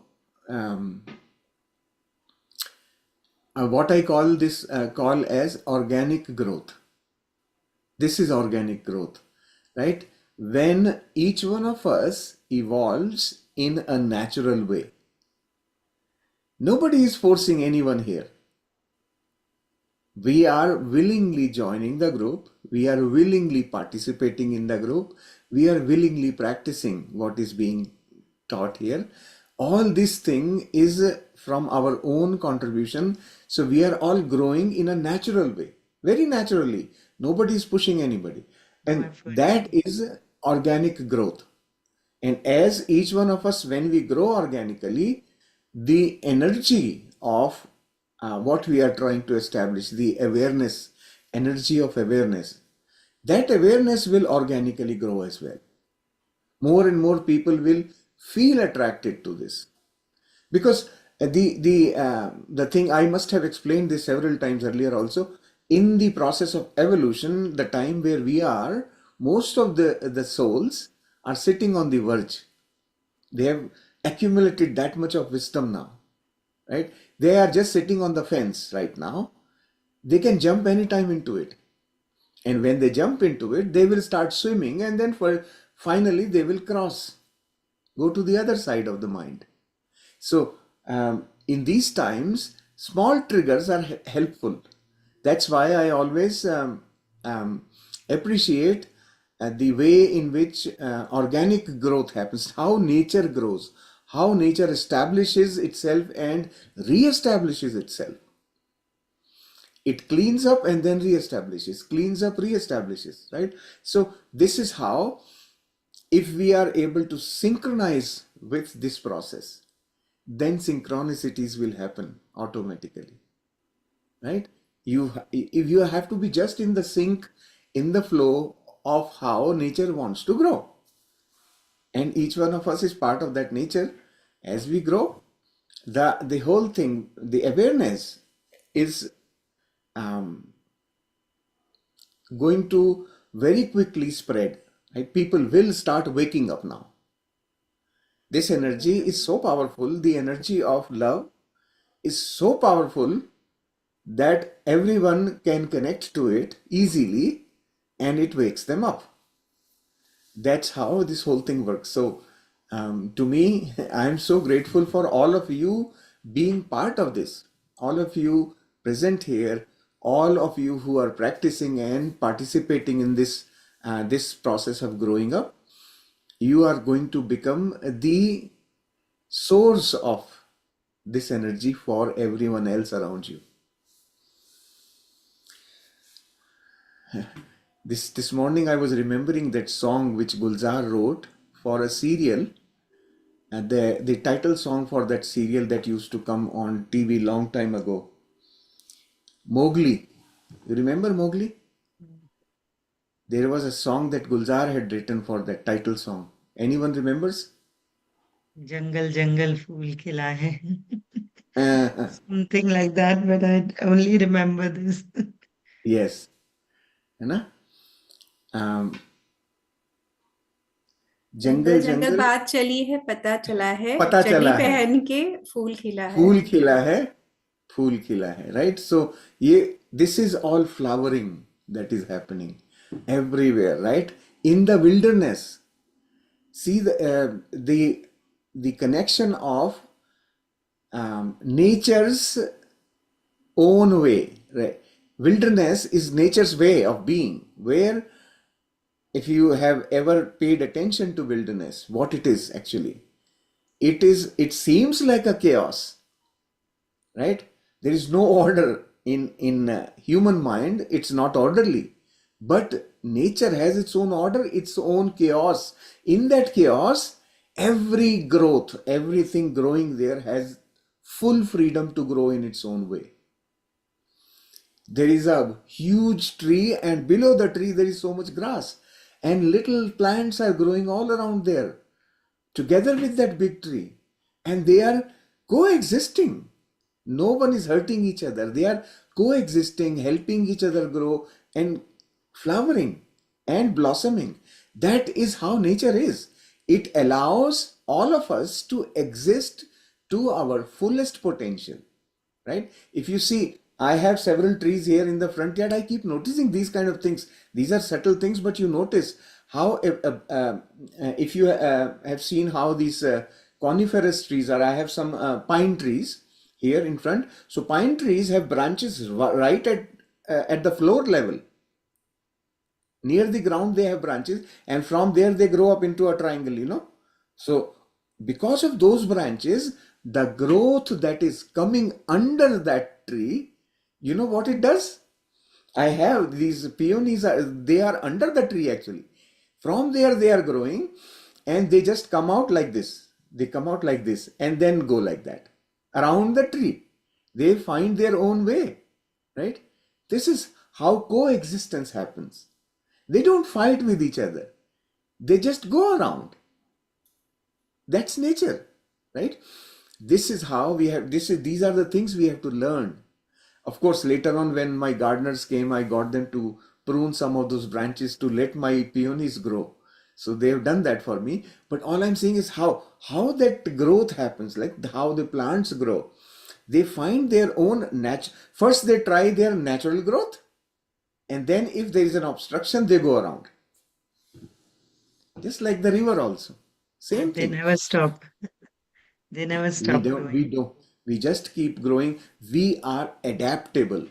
um, what I call this call as organic growth. This is organic growth, right? When each one of us evolves in a natural way. Nobody is forcing anyone here. We are willingly joining the group. We are willingly participating in the group. We are willingly practicing what is being taught here. All this thing is from our own contribution. So we are all growing in a natural way, very naturally. Nobody is pushing anybody. No And effort. that is organic growth. And as each one of us, when we grow organically, the energy of what we are trying to establish, the awareness, energy of awareness, that awareness will organically grow as well. More and more people will feel attracted to this. Because the thing, I must have explained this several times earlier also, in the process of evolution, the time where we are, most of the souls are sitting on the verge. They have accumulated that much of wisdom now, right? They are just sitting on the fence right now. They can jump anytime into it. And when they jump into it, they will start swimming, and then finally they will cross, go to the other side of the mind. So, in these times, small triggers are helpful. That's why I always appreciate the way in which organic growth happens, how nature grows, how nature establishes itself and re-establishes itself. It cleans up and then re-establishes, cleans up, re-establishes, right? So this is how, if we are able to synchronize with this process, then synchronicities will happen automatically, right? If you have to be just in the sync, in the flow of how nature wants to grow, and each one of us is part of that nature. As we grow, the whole thing, the awareness is going to very quickly spread, right? People will start waking up now. This energy is so powerful. The energy of love is so powerful that everyone can connect to it easily, and it wakes them up. That's how this whole thing works. So, to me, I'm so grateful for all of you being part of this, all of you present here, all of you who are practicing and participating in this process of growing up. You are going to become the source of this energy for everyone else around you. This morning I was remembering that song which Gulzar wrote for a serial, and the title song for that serial that used to come on TV long time ago. Mowgli. You remember Mowgli? There was a song that Gulzar had written for that title song. Anyone remembers? Jungle jungle fool khila hai. Uh, Something like that, but I only remember this. yes. है ना? जंगल जंगल जंगल जंगल बात चली है, पता चला है, पता चड्डी चला है, पहन के फूल खिला है. फूल खिला है, फूल खिला है, right? So this is all flowering that is happening everywhere, right? In the wilderness, see the connection of nature's own way, right? Wilderness is nature's way of being, where, if you have ever paid attention to wilderness, what it is actually, it seems like a chaos, right? There is no order in human mind. It's not orderly, but nature has its own order, its own chaos. In that chaos, every growth, everything growing there has full freedom to grow in its own way. There is a huge tree, and below the tree there is so much grass, and little plants are growing all around there together with that big tree, and they are coexisting. No one is hurting each other. They are coexisting, helping each other grow and flowering and blossoming. That is how nature is. It allows all of us to exist to our fullest potential. right? If you see, I have several trees here in the front yard. I keep noticing these kind of things. These are subtle things, but you notice how if you have seen how these coniferous trees are. I have some pine trees here in front. So pine trees have branches right at the floor level. Near the ground they have branches, and from there they grow up into a triangle. So because of those branches, the growth that is coming under that tree, you know what it does? I have these peonies, they are under the tree actually. From there they are growing, and they just come out like this. They come out like this and then go like that around the tree. They find their own way, right? This is how coexistence happens. They don't fight with each other. They just go around. That's nature, right? This is how we have, these are the things we have to learn. Of course, later on when my gardeners came, I got them to prune some of those branches to let my peonies grow. So they have done that for me. But all I'm saying is how that growth happens, like how the plants grow. They find their own first they try their natural growth, and then if there is an obstruction, they go around. Just like the river also. Same But they thing. never stop. They never We stop don't, growing. we don't. We just keep growing. We are adaptable.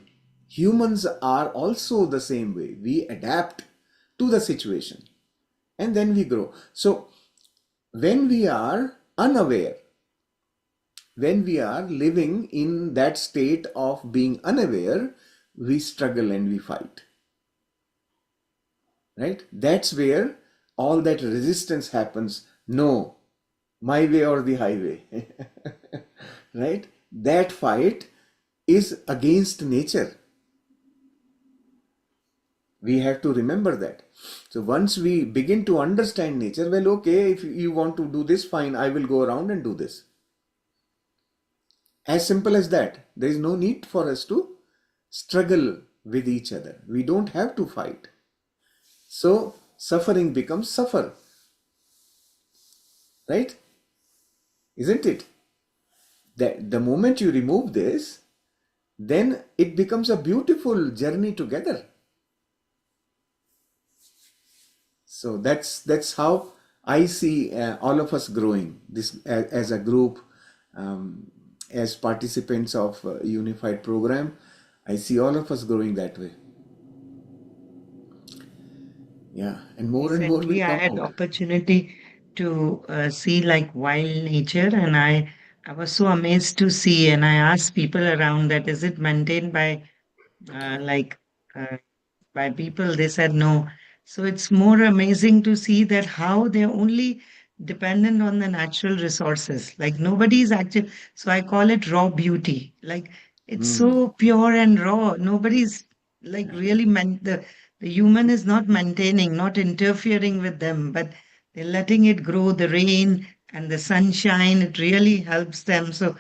Humans are also the same way. We adapt to the situation and then we grow. So when we are unaware, when we are living in that state of being unaware, we struggle and we fight. Right? That's where all that resistance happens. No, my way or the highway. Right? That fight is against nature. We have to remember that. So once we begin to understand nature, well, okay, if you want to do this, fine, I will go around and do this. As simple as that. There is no need for us to struggle with each other. We don't have to fight. So suffering becomes suffer. Right? Isn't it? That the moment you remove this, then it becomes a beautiful journey together. So that's how I see all of us growing this as a group, as participants of unified program. I see all of us growing that way. Yeah, and more will Recently, I come had out. opportunity to see like wild nature, and I was so amazed to see. And I asked people around that is it maintained by like uh, by people? They said no. So it's more amazing to see that how they're only dependent on the natural resources. Like nobody's actually. So I call it raw beauty. Like it's Hmm. so pure and raw. Nobody's like really meant the human is not maintaining, not interfering with them, but they're letting it grow. The rain and the sunshine, it really helps them. So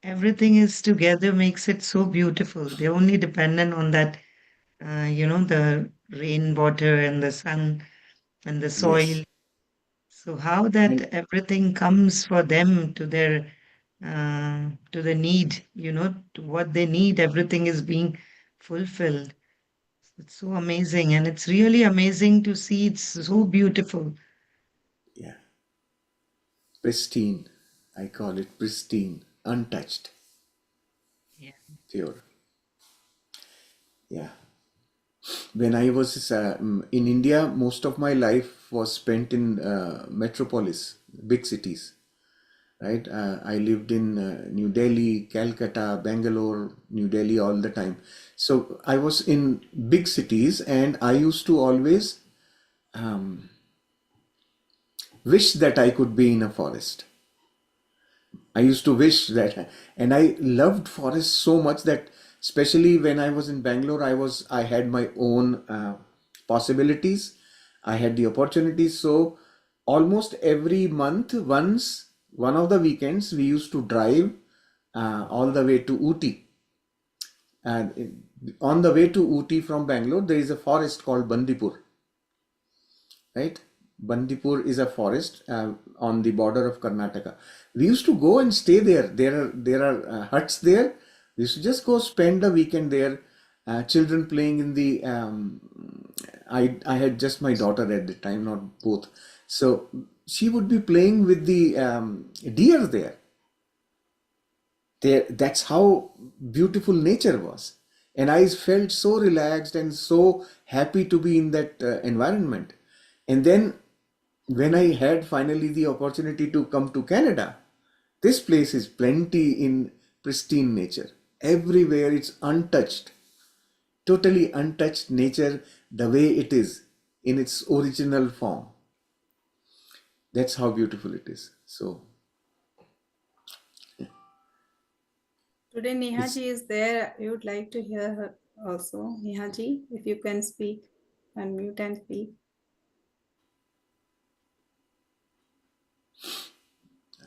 everything is together makes it so beautiful. They're only dependent on that the rainwater and the sun and the soil. Yes. So how that And everything comes for them to the need, to what they need, everything is being fulfilled. It's so amazing, and it's really amazing to see. It's so beautiful. yeah, pristine. I call it pristine, untouched, Yeah. pure. Yeah. When I was in India, most of my life was spent in metropolis, big cities. Right? I lived in New Delhi, Calcutta, Bangalore, New Delhi all the time. So I was in big cities, and I used to always um, wish that I could be in a forest. I used to wish that, and I loved forests so much that, especially when I was in Bangalore, I had my own possibilities. I had the opportunities. So almost every month, once one of the weekends, we used to drive all the way to Ooty. And on the way to Ooty from Bangalore, there is a forest called Bandipur, right? Bandipur is a forest on the border of Karnataka. We used to go and stay there. There are huts there. We used to just go spend the weekend there. Children playing in the. I had just my daughter at the time, not both. So she would be playing with the deer there. That's how beautiful nature was. And I felt so relaxed and so happy to be in that environment. And then when I had finally the opportunity to come to Canada, this place is plenty in pristine nature. Everywhere it's untouched, totally untouched nature the way it is in its original form. That's how beautiful it is. So Today it's Nehaji is there. We would like to hear her also. Nehaji, if you can speak, unmute and speak.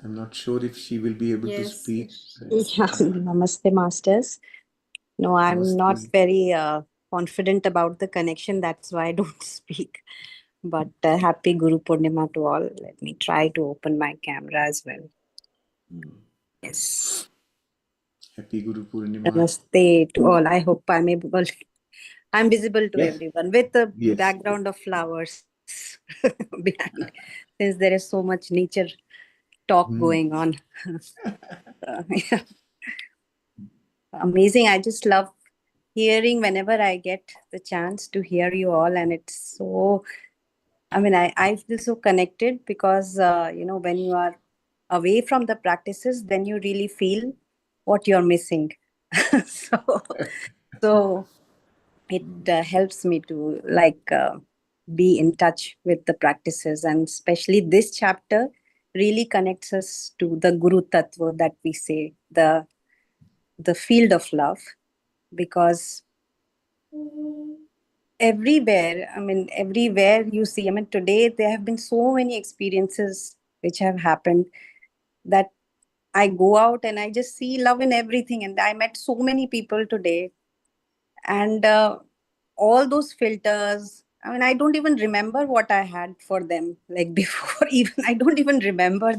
I'm not sure if she will be able to Yes, speak. Yeah, Namaste, Masters. No, I'm not Namaste. very confident about the connection. That's why I don't speak. But happy Guru Purnima to all. Let me try to open my camera as well. Yes. Happy Guru Purnima. Namaste to all. I hope I'm able. I'm visible to Yes, everyone with the yes. background of flowers behind, since there is so much nature talk Hmm. going on. Yeah. Amazing. I just love hearing whenever I get the chance to hear you all. And it's so, I mean, I feel so connected because, when you are away from the practices, then you really feel what you're missing. so, so it helps me to be in touch with the practices. And especially this chapter really connects us to the Guru Tattva that we say, the field of love, because everywhere you see, today there have been so many experiences which have happened that I go out and I just see love in everything. And I met so many people today, and all those filters, I don't even remember what I had for them, like before. Even I don't even remember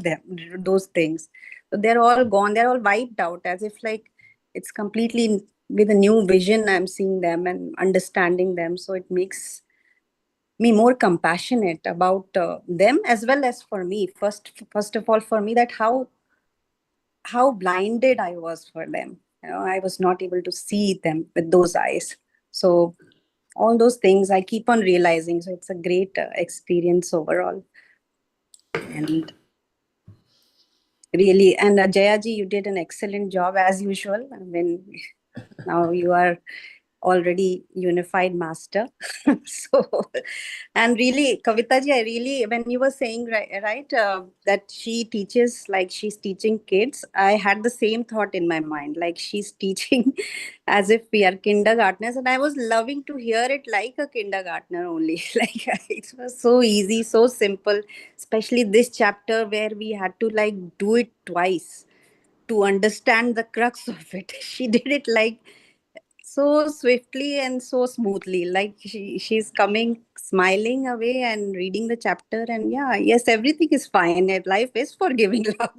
those things. So they're all gone, they're all wiped out, as if like it's completely with a new vision. I'm seeing them and understanding them, so it makes me more compassionate about them, as well as for me. First of all, for me, that how blinded I was for them. I was not able to see them with those eyes. So all those things I keep on realizing. So it's a great experience overall. And really, and Jayaji, you did an excellent job as usual. Now you are already unified master. So, and really, Kavita ji, I really, when you were saying that she teaches like she's teaching kids, I had the same thought in my mind, like she's teaching as if we are kindergartners, and I was loving to hear it like a kindergartner only. Like it was so easy, so simple, especially this chapter where we had to like do it twice to understand the crux of it. She did it like so swiftly and so smoothly, like she's coming smiling away and reading the chapter, and yeah, yes, everything is fine and life is forgiving love.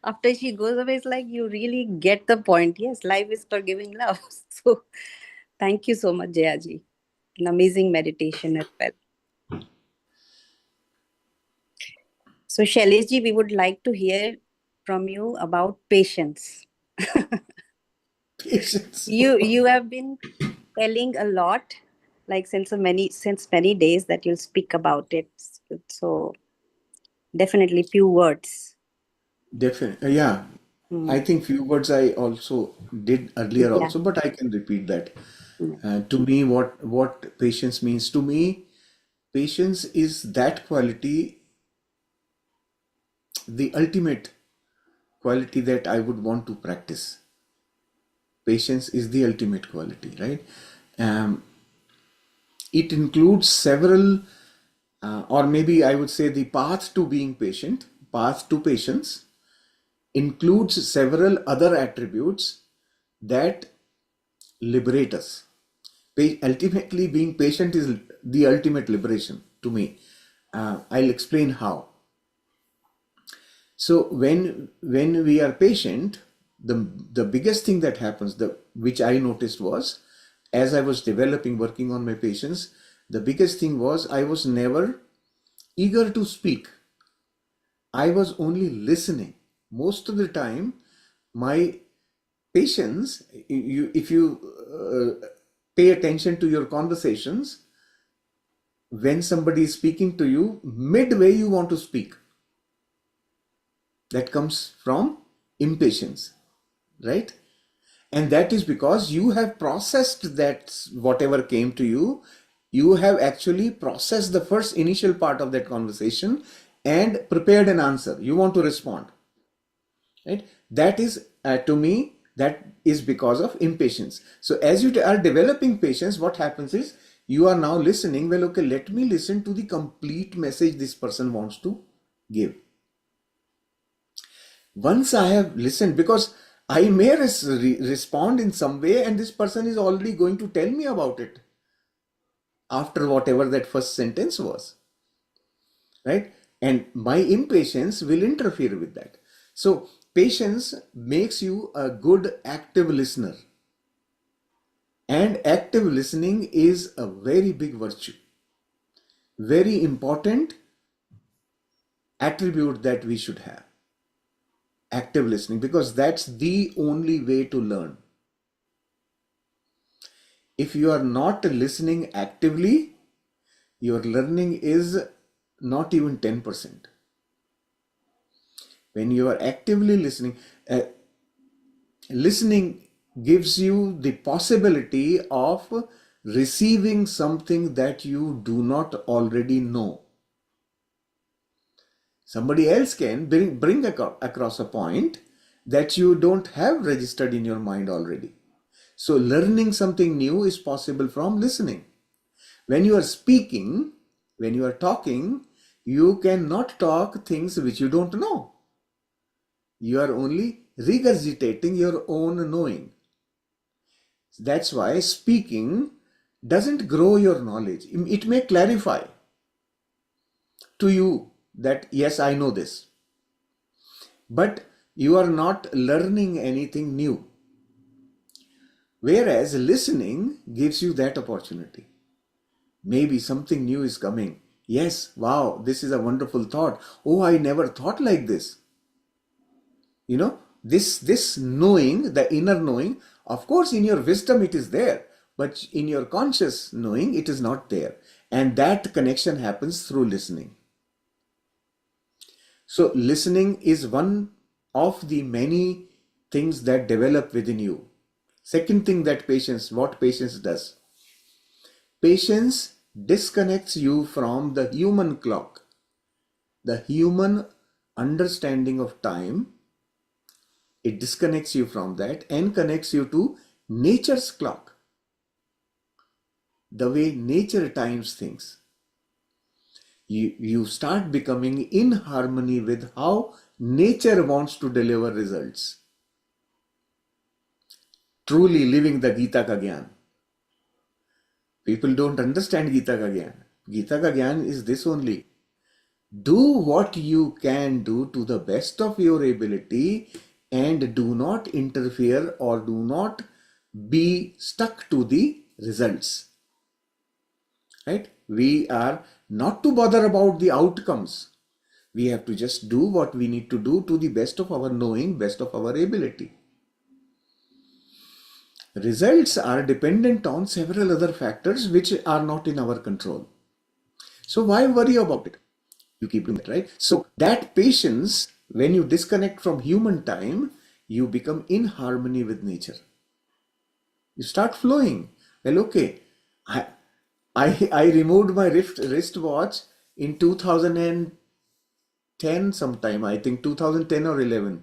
After she goes away, it's like you really get the point. Yes, life is forgiving love. So thank you so much, Jayaji. An amazing meditation as well. So Shailesh ji, we would like to hear from you about patience. Patience. You have been telling a lot, like since many days, that you'll speak about it. So definitely few words. Definitely. Yeah. Mm. I think few words I also did earlier Yeah. also, but I can repeat that. Mm. To me, what patience means to me, patience is that quality, the ultimate quality that I would want to practice. Patience is the ultimate quality, right? Um, it includes several, or maybe I would say the path to being patient, path to patience, includes several other attributes that liberate us. Ultimately, being patient is the ultimate liberation to me. I'll explain how. So when we are patient, the biggest thing that happens, which I noticed was, as I was developing, working on my patients, the biggest thing was I was never eager to speak. I was only listening. Most of the time, my patients, if you pay attention to your conversations, when somebody is speaking to you, midway you want to speak. That comes from impatience, right? And that is because you have processed that whatever came to you, you have actually processed the first initial part of that conversation and prepared an answer. You want to respond, right? That is, to me, that is because of impatience. So as you are developing patience, what happens is you are now listening. Well, okay, let me listen to the complete message this person wants to give. Once I have listened, because I may respond in some way, and this person is already going to tell me about it after whatever that first sentence was, right? And my impatience will interfere with that. So patience makes you a good active listener, and active listening is a very big virtue, very important attribute that we should have. Active listening, because that's the only way to learn. If you are not listening actively, your learning is not even 10%. When you are actively listening, listening gives you the possibility of receiving something that you do not already know. Somebody else can bring across a point that you don't have registered in your mind already. So learning something new is possible from listening. When you are speaking, when you are talking, you cannot talk things which you don't know. You are only regurgitating your own knowing. That's why speaking doesn't grow your knowledge. It may clarify to you that, yes, I know this. But you are not learning anything new. Whereas listening gives you that opportunity. Maybe something new is coming. Yes, wow, this is a wonderful thought. Oh, I never thought like this. You know, this knowing, the inner knowing, of course, in your wisdom it is there, but in your conscious knowing, it is not there. And that connection happens through listening. So listening is one of the many things that develop within you. Second thing that what patience does. Patience disconnects you from the human clock, the human understanding of time. It disconnects you from that and connects you to nature's clock, the way nature times things. You start becoming in harmony with how nature wants to deliver results. Truly living the Gita ka Gyan. People don't understand Gita ka Gyan. Gita ka Gyan is this only. Do what you can do to the best of your ability and do not interfere or do not be stuck to the results. Right? We are not to bother about the outcomes. We have to just do what we need to do to the best of our knowing, best of our ability. Results are dependent on several other factors which are not in our control. So why worry about it? You keep doing it, right? So that patience, when you disconnect from human time, you become in harmony with nature. You start flowing. Well, okay, I removed my wristwatch in 2010 sometime, I think 2010 or 11.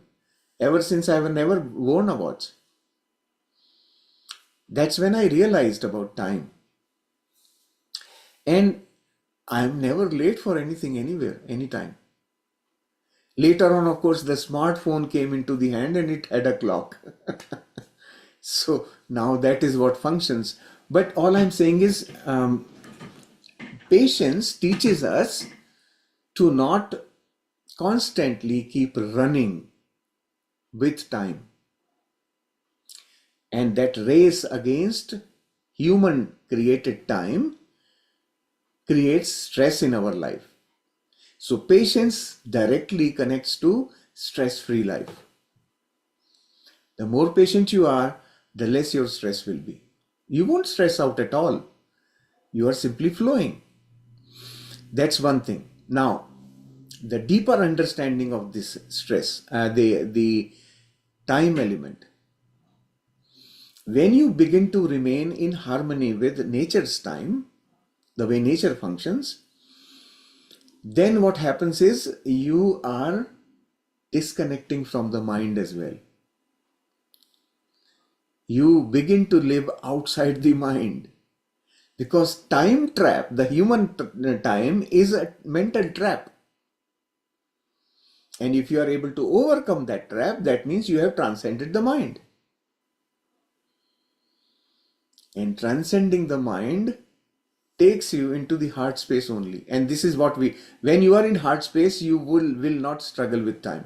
Ever since I have never worn a watch. That's when I realized about time. And I'm never late for anything anywhere, anytime. Later on, of course, the smartphone came into the hand and it had a clock. So now that is what functions. But all I'm saying is patience teaches us to not constantly keep running with time. And that race against human created time creates stress in our life. So patience directly connects to stress-free life. The more patient you are, the less your stress will be. You won't stress out at all. You are simply flowing. That's one thing. Now, the deeper understanding of this stress, the time element. When you begin to remain in harmony with nature's time, the way nature functions, then what happens is you are disconnecting from the mind as well. You begin to live outside the mind, because time trap, the human time, is a mental trap. And if you are able to overcome that trap, that means you have transcended the mind. And transcending the mind takes you into the heart space only. And this is what when you are in heart space, you will not struggle with time.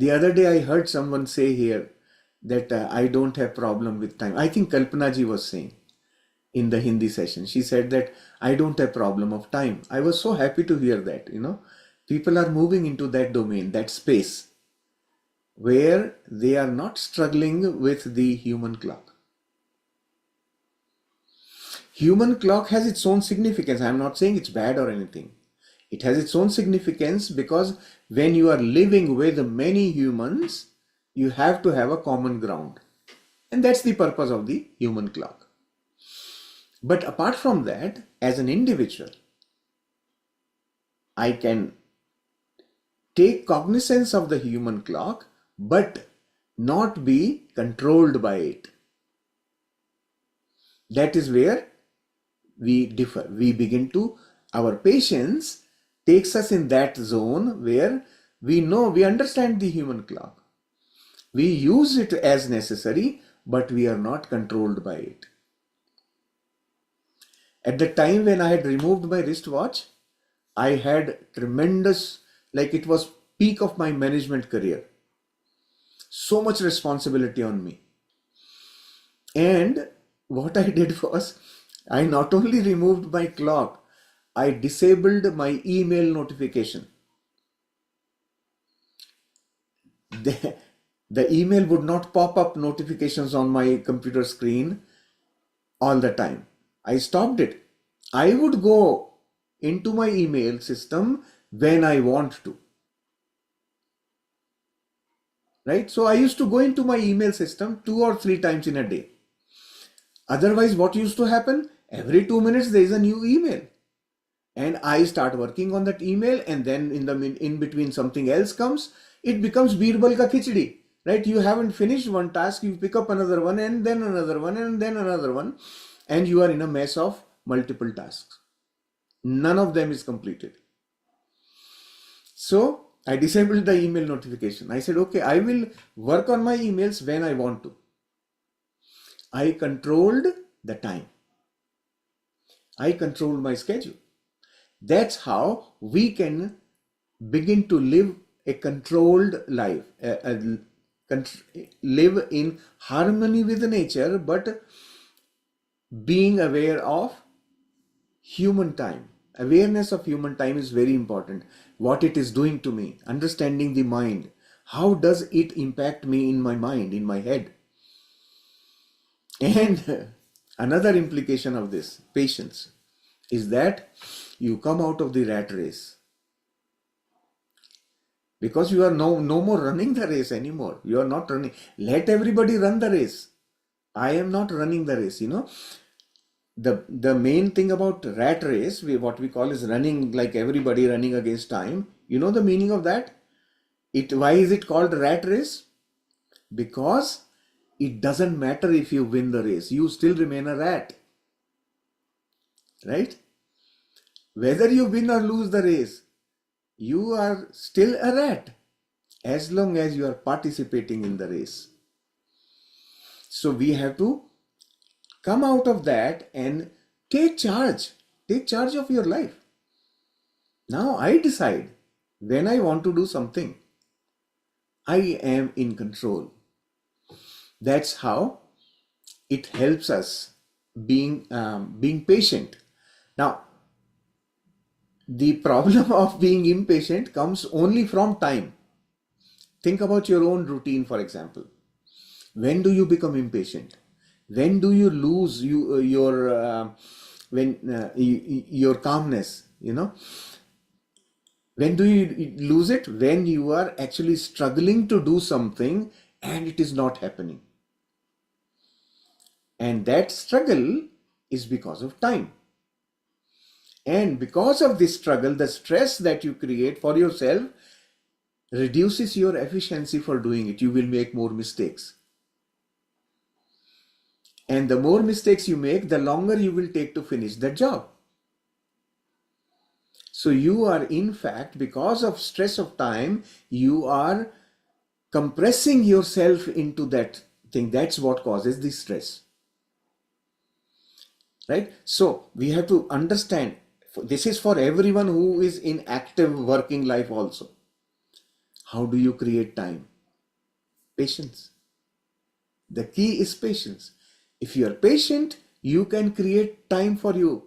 The other day I heard someone say here that I don't have problem with time. I think Kalpana ji was saying in the Hindi session. She said that I don't have problem of time. I was so happy to hear that, People are moving into that domain, that space, where they are not struggling with the human clock. Human clock has its own significance. I'm not saying it's bad or anything. It has its own significance because when you are living with many humans, you have to have a common ground. And that's the purpose of the human clock. But apart from that, as an individual, I can take cognizance of the human clock, but not be controlled by it. That is where we differ. We begin to, our patience takes us in that zone where we understand the human clock. We use it as necessary, but we are not controlled by it. At the time when I had removed my wristwatch, I had tremendous, like it was peak of my management career. So much responsibility on me. And what I did was, I not only removed my clock, I disabled my email notification. The email would not pop up notifications on my computer screen all the time. I stopped it. I would go into my email system when I want to. Right? So I used to go into my email system 2 or 3 times in a day. Otherwise, what used to happen? Every 2 minutes there is a new email. And I start working on that email, and then in between something else comes. It becomes Birbal ka khichdi. Right? You haven't finished one task, you pick up another one, and then another one, and then another one. And you are in a mess of multiple tasks. None of them is completed. So I disabled the email notification. I said, okay, I will work on my emails when I want to. I controlled the time. I controlled my schedule. That's how we can begin to live a controlled life, live in harmony with nature, but being aware of human time. Awareness of human time is very important. What it is doing to me, understanding the mind. How does it impact me in my mind, in my head? And another implication of this, patience, is that you come out of the rat race. Because you are no more running the race anymore. You are not running. Let everybody run the race. I am not running the race, The main thing about rat race, what we call is running like everybody, running against time. You know the meaning of that? Why is it called rat race? Because it doesn't matter if you win the race. You still remain a rat. Right? Whether you win or lose the race, you are still a rat as long as you are participating in the race. So we have to come out of that and take charge. Take charge of your life. Now I decide when I want to do something. I am in control. That's how it helps us being patient. Now, the problem of being impatient comes only from time. Think about your own routine, for example. When do you become impatient? When do you lose your calmness? When do you lose it? When you are actually struggling to do something and it is not happening. And that struggle is because of time. And because of this struggle, the stress that you create for yourself reduces your efficiency for doing it. You will make more mistakes. And the more mistakes you make, the longer you will take to finish the job. So you are, in fact, because of stress of time, you are compressing yourself into that thing. That's what causes the stress. Right? So we have to understand, this is for everyone who is in active working life also. How do you create time? Patience. The key is patience. If you are patient, you can create time for you.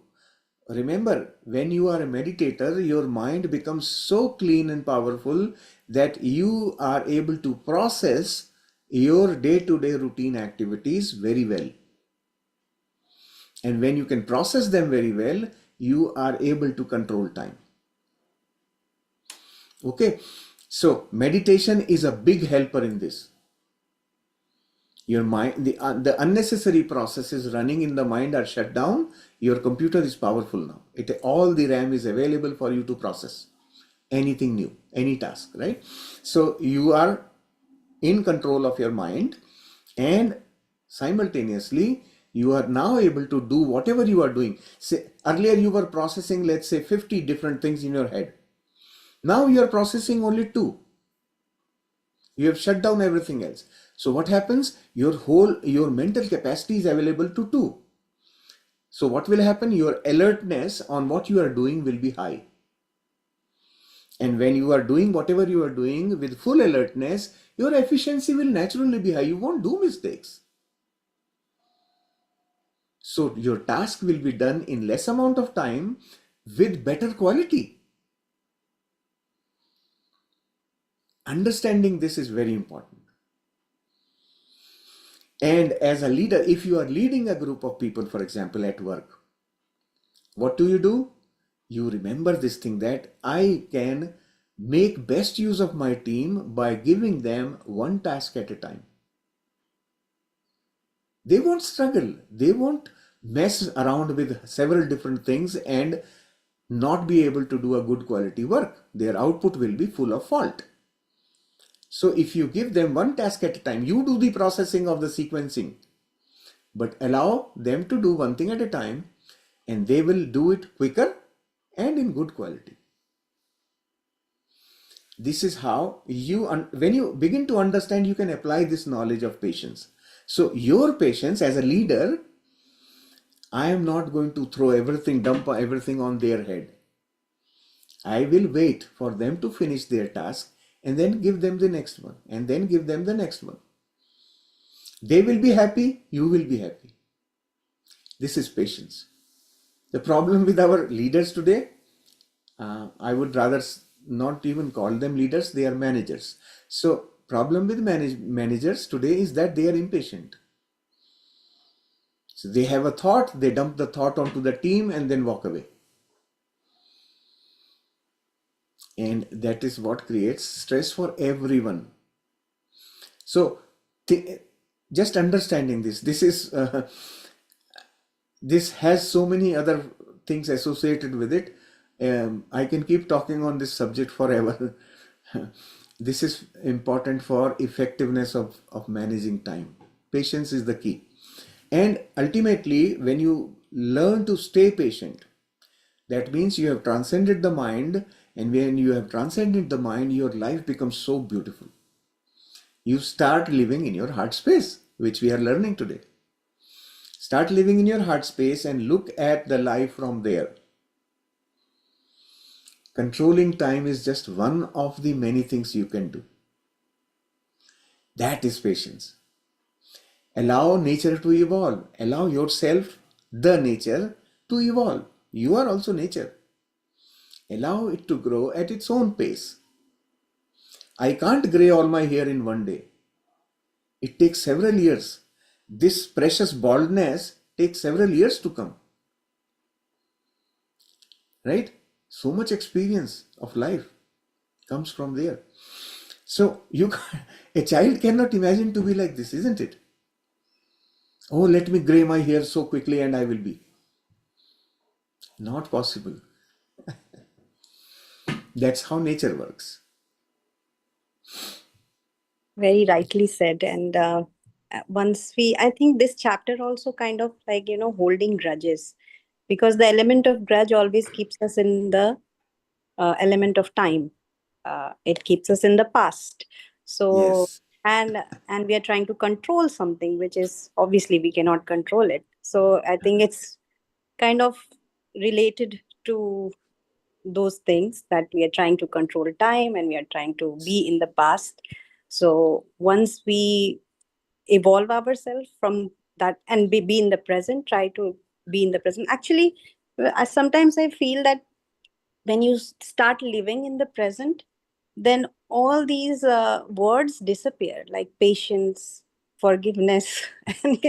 Remember, when you are a meditator, your mind becomes so clean and powerful that you are able to process your day-to-day routine activities very well. And when you can process them very well, you are able to control time. Okay, so meditation is a big helper in this. Your mind, the unnecessary processes running in the mind are shut down. Your computer is powerful now. All the RAM is available for you to process anything new, any task, right? So you are in control of your mind, and simultaneously you are now able to do whatever you are doing. Say, earlier you were processing, let's say, 50 different things in your head. Now you are processing only 2. You have shut down everything else. So what happens? Your mental capacity is available to 2. So what will happen? Your alertness on what you are doing will be high. And when you are doing whatever you are doing with full alertness, your efficiency will naturally be high. You won't do mistakes. So your task will be done in less amount of time with better quality. Understanding this is very important. And as a leader, if you are leading a group of people, for example, at work, what do? You remember this thing that I can make best use of my team by giving them one task at a time. They won't struggle. They won't mess around with several different things and not be able to do a good quality work. Their output will be full of fault. So if you give them one task at a time, you do the processing of the sequencing, but allow them to do one thing at a time, and they will do it quicker and in good quality. This is how when you begin to understand, you can apply this knowledge of patience. So your patience as a leader, I am not going to dump everything on their head. I will wait for them to finish their task and then give them the next one, and then give them the next one. They will be happy, you will be happy. This is patience. The problem with our leaders today, I would rather not even call them leaders, they are managers. So problem with managers today is that they are impatient. So they have a thought, they dump the thought onto the team and then walk away. And that is what creates stress for everyone. So just understanding this has so many other things associated with it. I can keep talking on this subject forever. This is important for effectiveness of managing time. Patience is the key. And ultimately, when you learn to stay patient, that means you have transcended the mind, and when you have transcended the mind, your life becomes so beautiful. You start living in your heart space, which we are learning today. Start living in your heart space and look at the life from there. Controlling time is just one of the many things you can do. That is patience. Allow nature to evolve. Allow yourself, the nature, to evolve. You are also nature. Allow it to grow at its own pace. I can't gray all my hair in one day. It takes several years. This precious baldness takes several years to come. Right? So much experience of life comes from there. So a child cannot imagine to be like this, isn't it? Oh, let me gray my hair so quickly and I will be. Not possible. That's how nature works. Very rightly said. And I think this chapter also kind of like, holding grudges, because the element of grudge always keeps us in the element of time. It keeps us in the past. So, Yes, and we are trying to control something, which is obviously we cannot control it. So I think it's kind of related to those things, that we are trying to control time and we are trying to be in the past. So once we evolve ourselves from that and be in the present, try to be in the present. Actually, sometimes I feel that when you start living in the present, then all these words disappear, like patience, forgiveness, and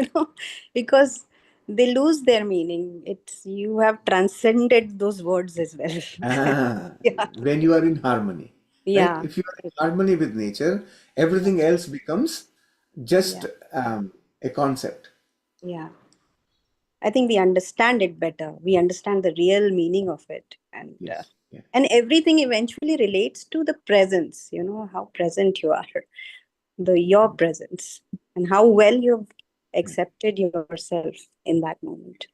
because they lose their meaning. It's, you have transcended those words as well. ah, Yeah, when you are in harmony, right? yeah, If you are in harmony with nature, everything else becomes just yeah, a concept. yeah. I think we understand it better. We understand the real meaning of it, Yes, yeah, and everything eventually relates to the presence. How present you are, your presence, and how well you've accepted yourself in that moment.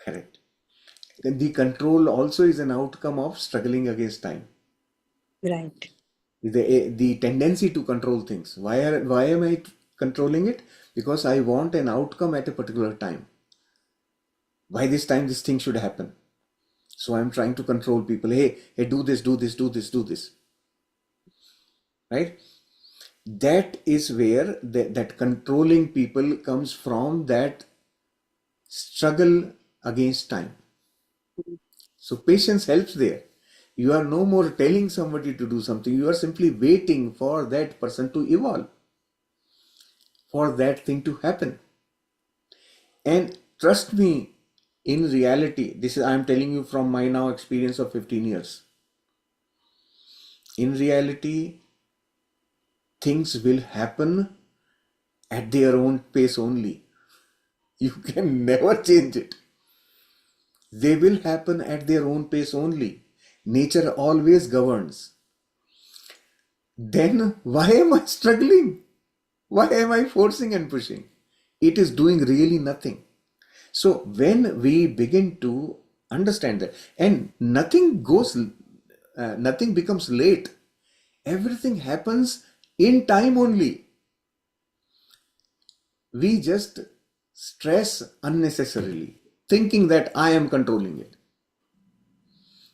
correct. Then the control also is an outcome of struggling against time. Right. The tendency to control things. Why am I controlling it? Because I want an outcome at a particular time. By this time, this thing should happen. So I'm trying to control people. Hey, do this, do this, do this, do this. Right? That is where that controlling people comes from, that struggle against time. So patience helps there. You are no more telling somebody to do something. You are simply waiting for that person to evolve, for that thing to happen. And trust me, in reality, this is, I'm telling you from my now experience of 15 years. In reality, things will happen at their own pace only. You can never change it. They will happen at their own pace only. Nature always governs. Then why am I struggling? Why am I forcing and pushing? It is doing really nothing. So when we begin to understand that, and nothing becomes late. Everything happens in time only. We just stress unnecessarily, thinking that I am controlling it.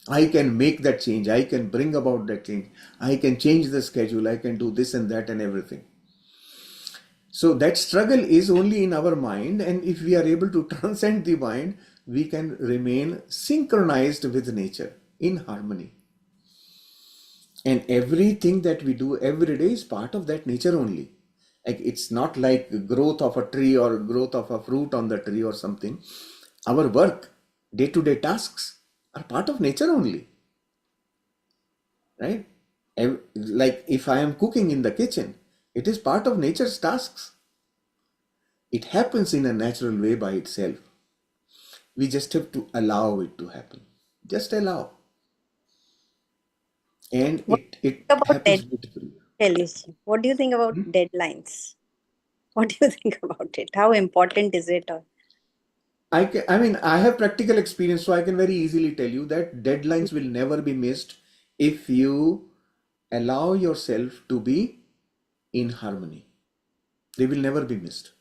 I can make that change. I can bring about that change. I can change the schedule. I can do this and that and everything. So that struggle is only in our mind. And if we are able to transcend the mind, we can remain synchronized with nature in harmony. And everything that we do every day is part of that nature only. Like, it's not like growth of a tree or growth of a fruit on the tree or something. Our work, day-to-day tasks are part of nature only, right? Like if I am cooking in the kitchen, it is part of nature's tasks. It happens in a natural way by itself. We just have to allow it to happen. Just allow. And What it do you think about happens beautifully. What do you think about deadlines? What do you think about it? How important is it? Or I have practical experience, so I can very easily tell you that deadlines will never be missed if you allow yourself to be in harmony. They will never be missed.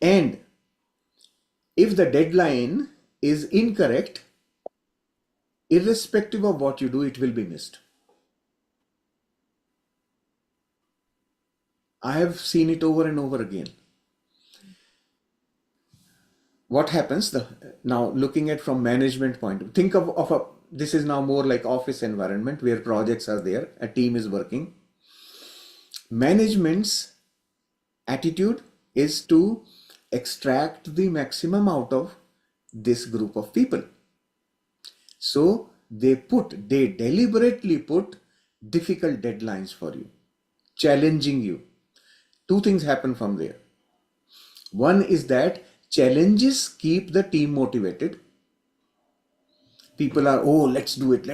And if the deadline is incorrect, irrespective of what you do, it will be missed. I have seen it over and over again. What happens now, looking at from management point of view, think of a, this is now more like office environment where projects are there, a team is working. Management's attitude is to extract the maximum out of this group of people. So they deliberately put difficult deadlines for you, challenging you. Two things happen from there. One is that challenges keep the team motivated. People are, oh, let's do it,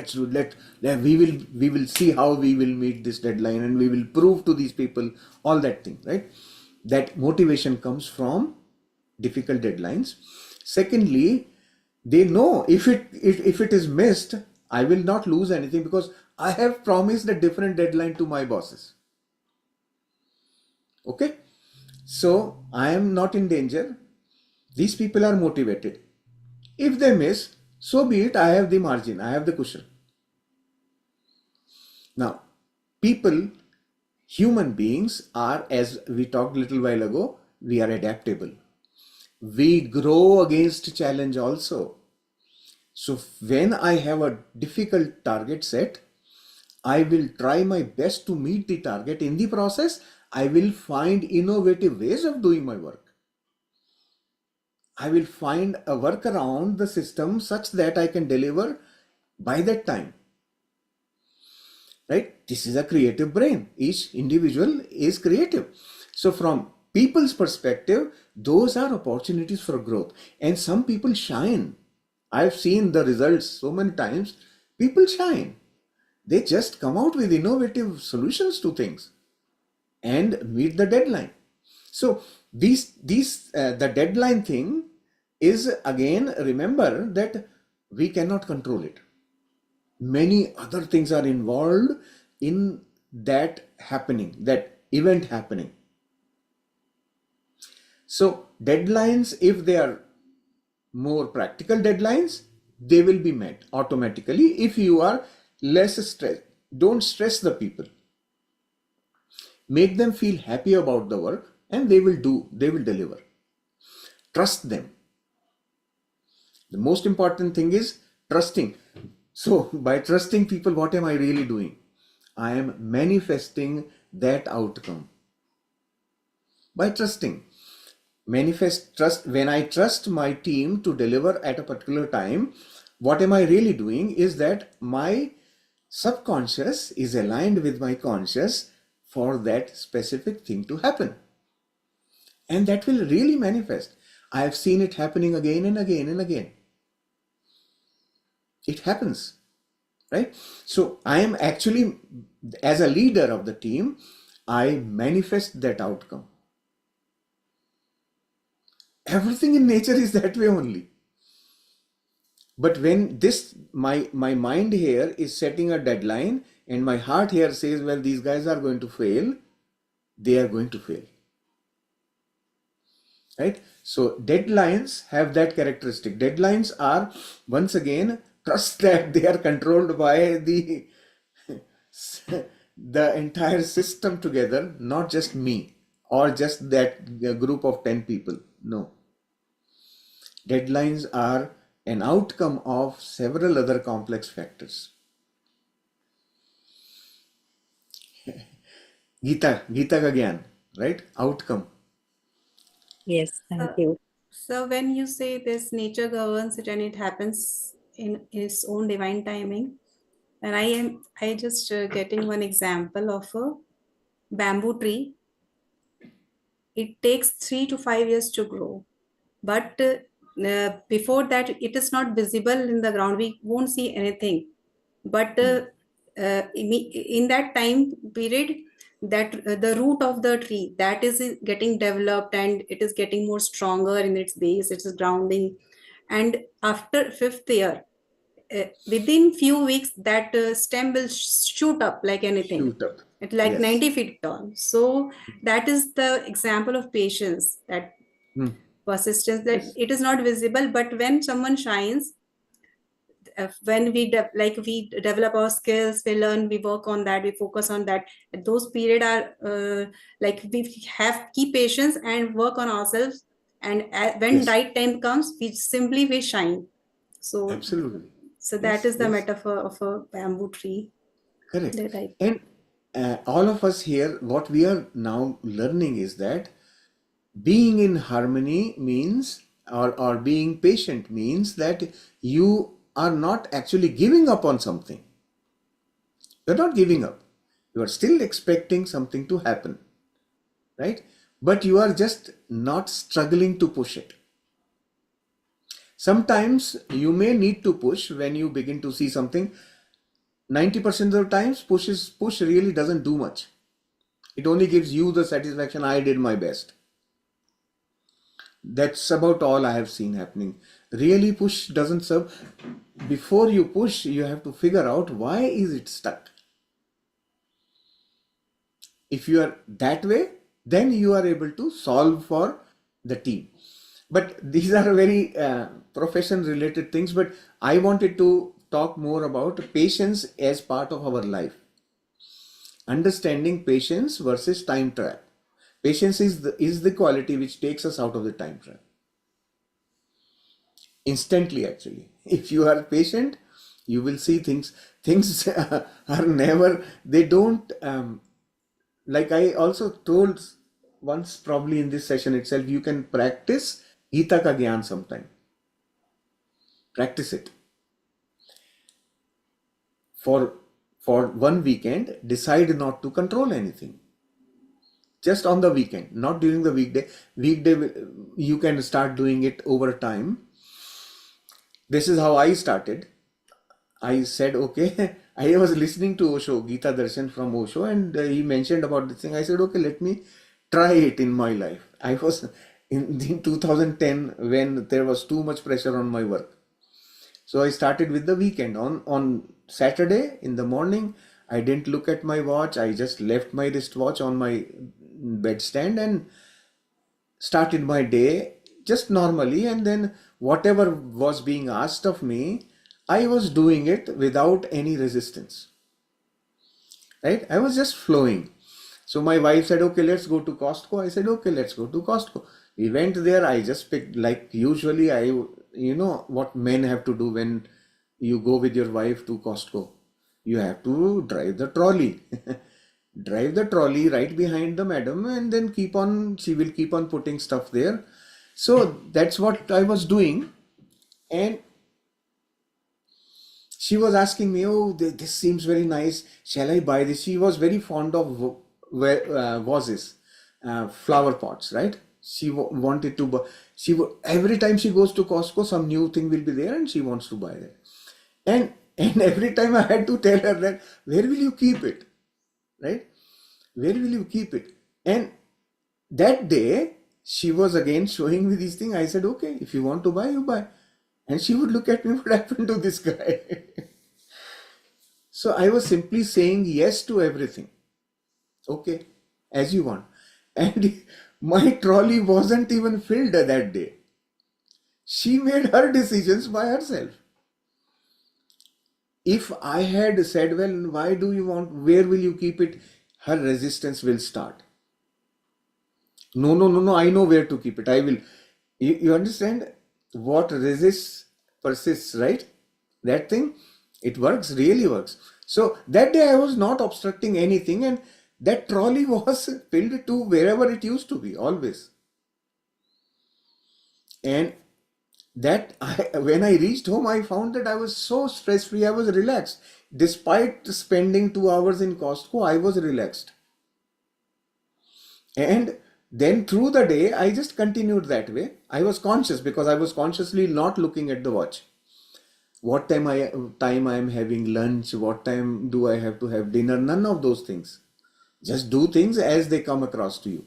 we will see how we will meet this deadline and we will prove to these people all that thing, right? That motivation comes from difficult deadlines. Secondly, they know if it is missed, I will not lose anything because I have promised a different deadline to my bosses. Okay, so I am not in danger. These people are motivated. If they miss, so be it. I have the margin, I have the cushion. Now, people, human beings are, as we talked a little while ago, we are adaptable. We grow against challenge also. So when I have a difficult target set, I will try my best to meet the target. In the process, I will find innovative ways of doing my work. I will find a workaround the system such that I can deliver by that time. Right? This is a creative brain. Each individual is creative. So from people's perspective, those are opportunities for growth. And some people shine. I've seen the results so many times. People shine. They just come out with innovative solutions to things and meet the deadline. So the deadline thing is, again, remember that we cannot control it. Many other things are involved in that happening, that event happening. So deadlines, if they are more practical deadlines, they will be met automatically if you are less stressed. Don't stress the people. Make them feel happy about the work and they will deliver. Trust them. The most important thing is trusting. So by trusting people, what am I really doing? I am manifesting that outcome. By trusting. Manifest trust. When I trust my team to deliver at a particular time, what am I really doing is that my subconscious is aligned with my conscious for that specific thing to happen. And that will really manifest. I have seen it happening again and again and again. It happens, right? So I am actually, as a leader of the team, I manifest that outcome. Everything in nature is that way only. But when my mind here is setting a deadline and my heart here says, well, these guys are going to fail, they are going to fail. Right? So deadlines have that characteristic. Deadlines are, once again, trust that they are controlled by the entire system together, not just me or just that group of 10 people. No. Deadlines are an outcome of several other complex factors. Gita ka gyan, right? Outcome. Yes, thank you. So when you say this nature governs it and it happens in its own divine timing, and I just getting one example of a bamboo tree. It takes 3 to 5 years to grow, but before that it is not visible in the ground. We won't see anything, but in that time period, that the root of the tree that is getting developed and it is getting more stronger in its base, it is grounding, and after 5th year, within few weeks that stem will shoot up like anything. Shoot up. It's like Yes. 90 feet tall. So that is the example of patience, that persistence, that Yes. it is not visible, but when someone shines, when we we develop our skills, we learn, we work on that, we focus on that. Those period are we have keep patience and work on ourselves. And when Yes, right time comes, we shine. So absolutely. that Yes, is the yes, metaphor of a bamboo tree correct. that I. And all of us here, what we are now learning is that being in harmony means, or being patient means that you are not actually giving up on something. You're not giving up. You are still expecting something to happen, right? But you are just not struggling to push it. Sometimes you may need to push when you begin to see something. 90% of the times, push really doesn't do much. It only gives you the satisfaction, I did my best. That's about all I have seen happening. Really, push doesn't serve. Before you push, you have to figure out why is it stuck. If you are that way, then you are able to solve for the team. But these are very profession related things. But I wanted to talk more about patience as part of our life. Understanding patience versus time trap. Patience is the quality which takes us out of the time trap. Instantly, actually. If you are patient, you will see things are never, they don't, like I also told once, probably in this session itself, you can practice Gita ka Gyan sometime. Practice it. For one weekend, decide not to control anything. Just on the weekend, not during the weekday. Weekday, you can start doing it over time. This is how I started. I said, okay, I was listening to Osho, Gita Darshan from Osho, and he mentioned about this thing. I said, okay, let me try it in my life. I was in 2010 when there was too much pressure on my work. So I started with the weekend. On Saturday in the morning, I didn't look at my watch. I just left my wristwatch on my bedstand and started my day just normally, and then whatever was being asked of me, I was doing it without any resistance, right? I was just flowing. So my wife said, okay, let's go to Costco. I said, okay, let's go to Costco. We went there. I just picked, like usually you know what men have to do when you go with your wife to Costco. You have to drive the trolley. Drive the trolley right behind the madam, and then she will keep on putting stuff there. So that's what I was doing. And she was asking me, oh, this seems very nice. Shall I buy this? She was very fond of vases, flower pots, right? She wanted to buy. Every time she goes to Costco, some new thing will be there, and she wants to buy that. And every time I had to tell her that, where will you keep it, right? Where will you keep it? And that day, she was again showing me these things. I said, okay, if you want to buy, you buy. And she would look at me, what happened to this guy? So I was simply saying yes to everything. Okay, as you want. And my trolley wasn't even filled that day. She made her decisions by herself. If I had said, well, why do you want, where will you keep it? Her resistance will start. No, I know where to keep it. I will. You understand? What resists persists, right? That thing, it works, really works. So that day I was not obstructing anything, and that trolley was filled to wherever it used to be, always. And when I reached home, I found that I was so stress free, I was relaxed. Despite spending 2 hours in Costco, I was relaxed. And then through the day, I just continued that way. I was conscious because I was consciously not looking at the watch. What time I am having lunch, what time do I have to have dinner, none of those things. Just do things as they come across to you.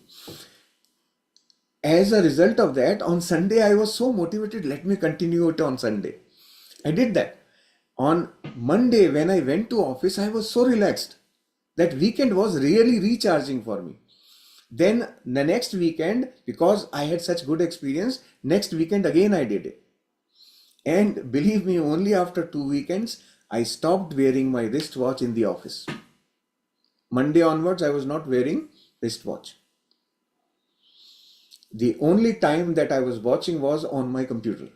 As a result of that, on Sunday, I was so motivated, let me continue it on Sunday. I did that. On Monday, when I went to office, I was so relaxed. That weekend was really recharging for me. Then the next weekend, because I had such good experience, next weekend again I did it. And believe me, only after 2 weekends, I stopped wearing my wristwatch in the office. Monday onwards, I was not wearing wristwatch. The only time that I was watching was on my computer.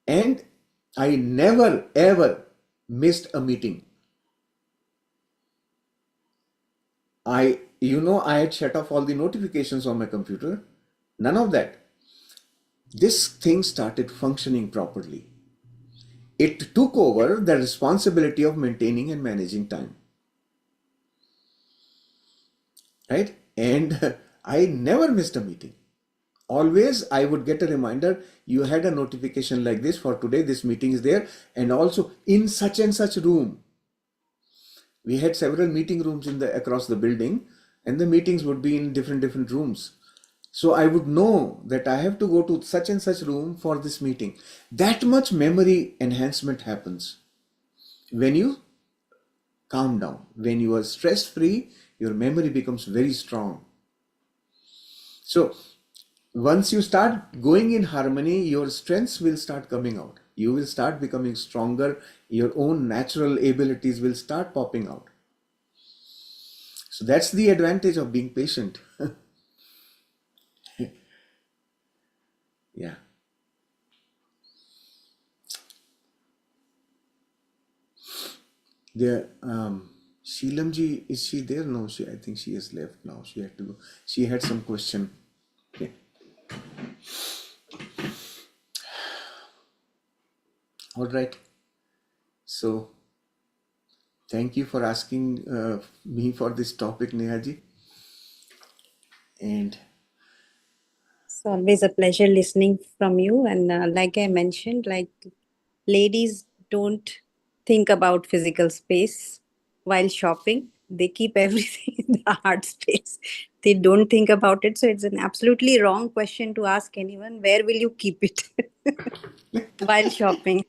And I never ever missed a meeting. I had shut off all the notifications on my computer. None of that. This thing started functioning properly. It took over the responsibility of maintaining and managing time. Right? And I never missed a meeting. Always I would get a reminder, you had a notification like this for today, this meeting is there, and also in such and such room. We had several meeting rooms across the building, and the meetings would be in different rooms. So I would know that I have to go to such and such room for this meeting. That much memory enhancement happens when you calm down. When you are stress free, your memory becomes very strong. So once you start going in harmony, your strengths will start coming out. You will start becoming stronger. Your own natural abilities will start popping out. So that's the advantage of being patient. Yeah. There, Sheelamji, is she there? No, I think she has left now. She had to go. She had some question. Okay. All right. So, thank you for asking me for this topic, Nehaji. And It's always a pleasure listening from you. And like I mentioned, like ladies don't think about physical space while shopping. They keep everything in the heart space. They don't think about it. So it's an absolutely wrong question to ask anyone. Where will you keep it while shopping?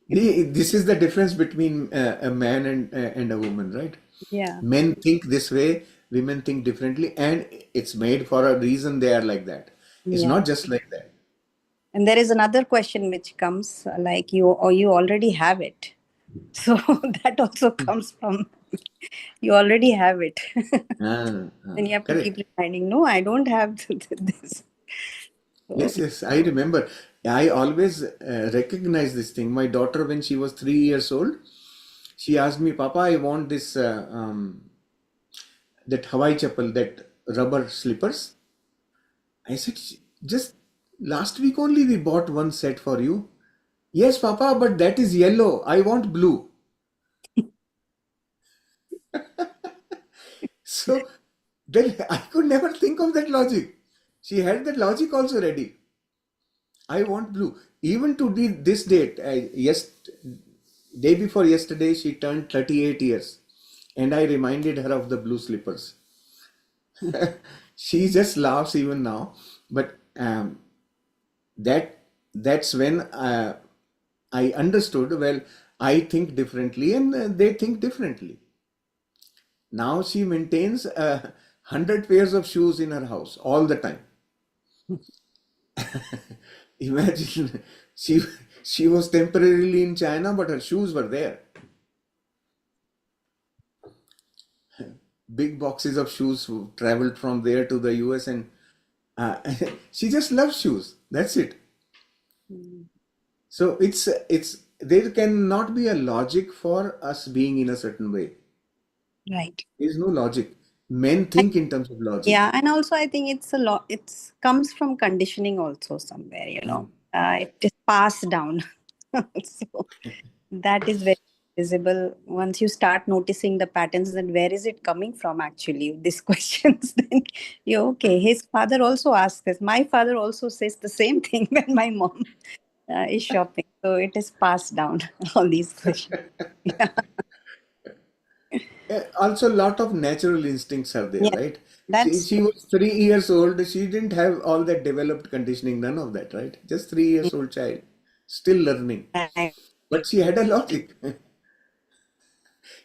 this is the difference between a man and a woman, right? Yeah. Men think this way, women think differently, and it's made for a reason they are like that. It's Yeah. not just like that. And there is another question which comes like you already have it. So that also comes from you already have it. Then you have to keep Correct. reminding, no, I don't have this. So, Yes, I remember. I always recognize this thing. My daughter, when she was 3 years old, she asked me, Papa, I want this that Hawaii chapel, that rubber slippers. I said, just last week only we bought one set for you. Yes, Papa, but that is yellow. I want blue. So then I could never think of that logic. She had that logic also ready. I want blue. Even to this date, day before yesterday, she turned 38 years. And I reminded her of the blue slippers. She just laughs even now. But that's when I understood, well, I think differently and they think differently. Now she maintains 100 pairs of shoes in her house all the time. Imagine, she she was temporarily in China, but her shoes were there. Big boxes of shoes traveled from there to the US, and uh, she just loves shoes. That's it. So it's there cannot be a logic for us being in a certain way. right. There is no logic. Men think in terms of logic. Yeah, and also I think it's a lot. It's comes from conditioning also somewhere. It is passed down. So that is very visible once you start noticing the patterns. Then where is it coming from? Actually, these questions. Then you okay. His father also asks this. My father also says the same thing when my mom is shopping. So it is passed down. All these questions. Yeah. Also, a lot of natural instincts are there, Yeah. right? She, That's she was 3 years old. She didn't have all that developed conditioning, none of that, right? Just 3 years old child, still learning. right. But she had a logic.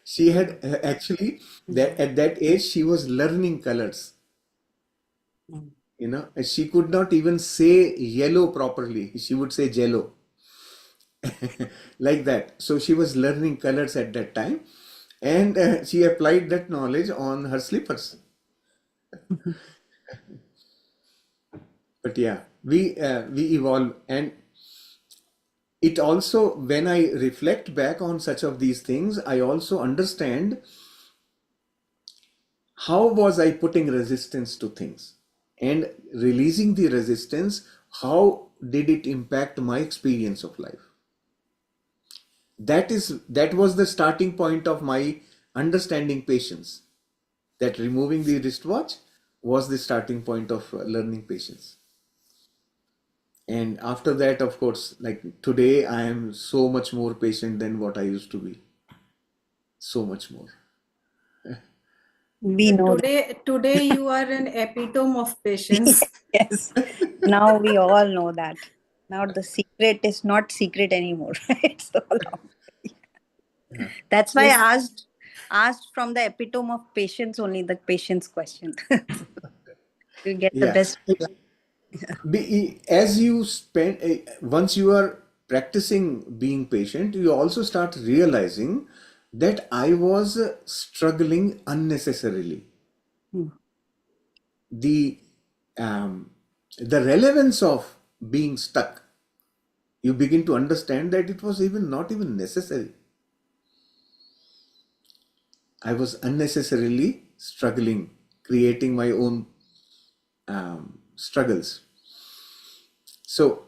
She had actually that at that age she was learning colors. She could not even say yellow properly. She would say jello. Like that. So she was learning colors at that time, and she applied that knowledge on her slippers. But yeah, we evolve, and it also, when I reflect back on such of these things, I also understand how was I putting resistance to things, and releasing the resistance, how did it impact my experience of life. That was the starting point of my understanding patience. That removing the wristwatch was the starting point of learning patience. And after that, of course, like today, I am so much more patient than what I used to be. So much more. We know Today you are an epitome of patience. that. Yes. Now we all know that. Now the secret is not secret anymore. It's all out. Yeah. That's why Yes. I asked from the epitome of patience only the patience question. You get the Yeah. best. As you spend, once you are practicing being patient, you also start realizing that I was struggling unnecessarily. Hmm. The um, the relevance of being stuck, you begin to understand that it was even not even necessary. I was unnecessarily struggling, creating my own struggles. So,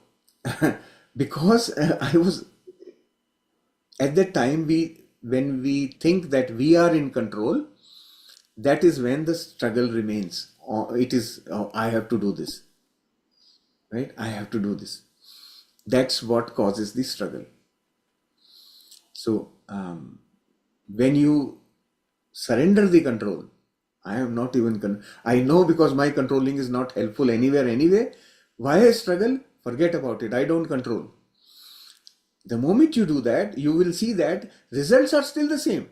because I was at that time, when we think that we are in control, that is when the struggle remains. It is, I have to do this, right? I have to do this. That's what causes the struggle. So, when you surrender the control, I am not even I know, because my controlling is not helpful anywhere anyway. Why I struggle? Forget about it. I don't control. The moment you do that, you will see that results are still the same.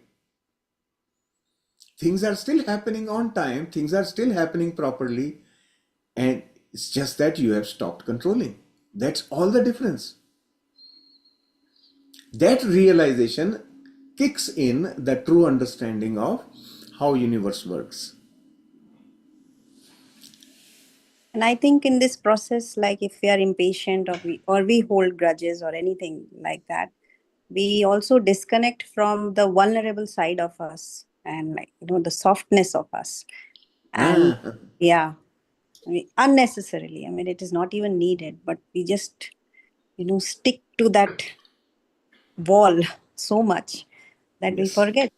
Things are still happening on time, things are still happening properly, and it's just that you have stopped controlling. That's all the difference. That realization kicks in the true understanding of how universe works. And I think in this process, like if we are impatient or we hold grudges or anything like that, we also disconnect from the vulnerable side of us and the softness of us. And Ah, yeah, I mean, unnecessarily. I mean, it is not even needed, but we just stick to that wall so much that we yes, forget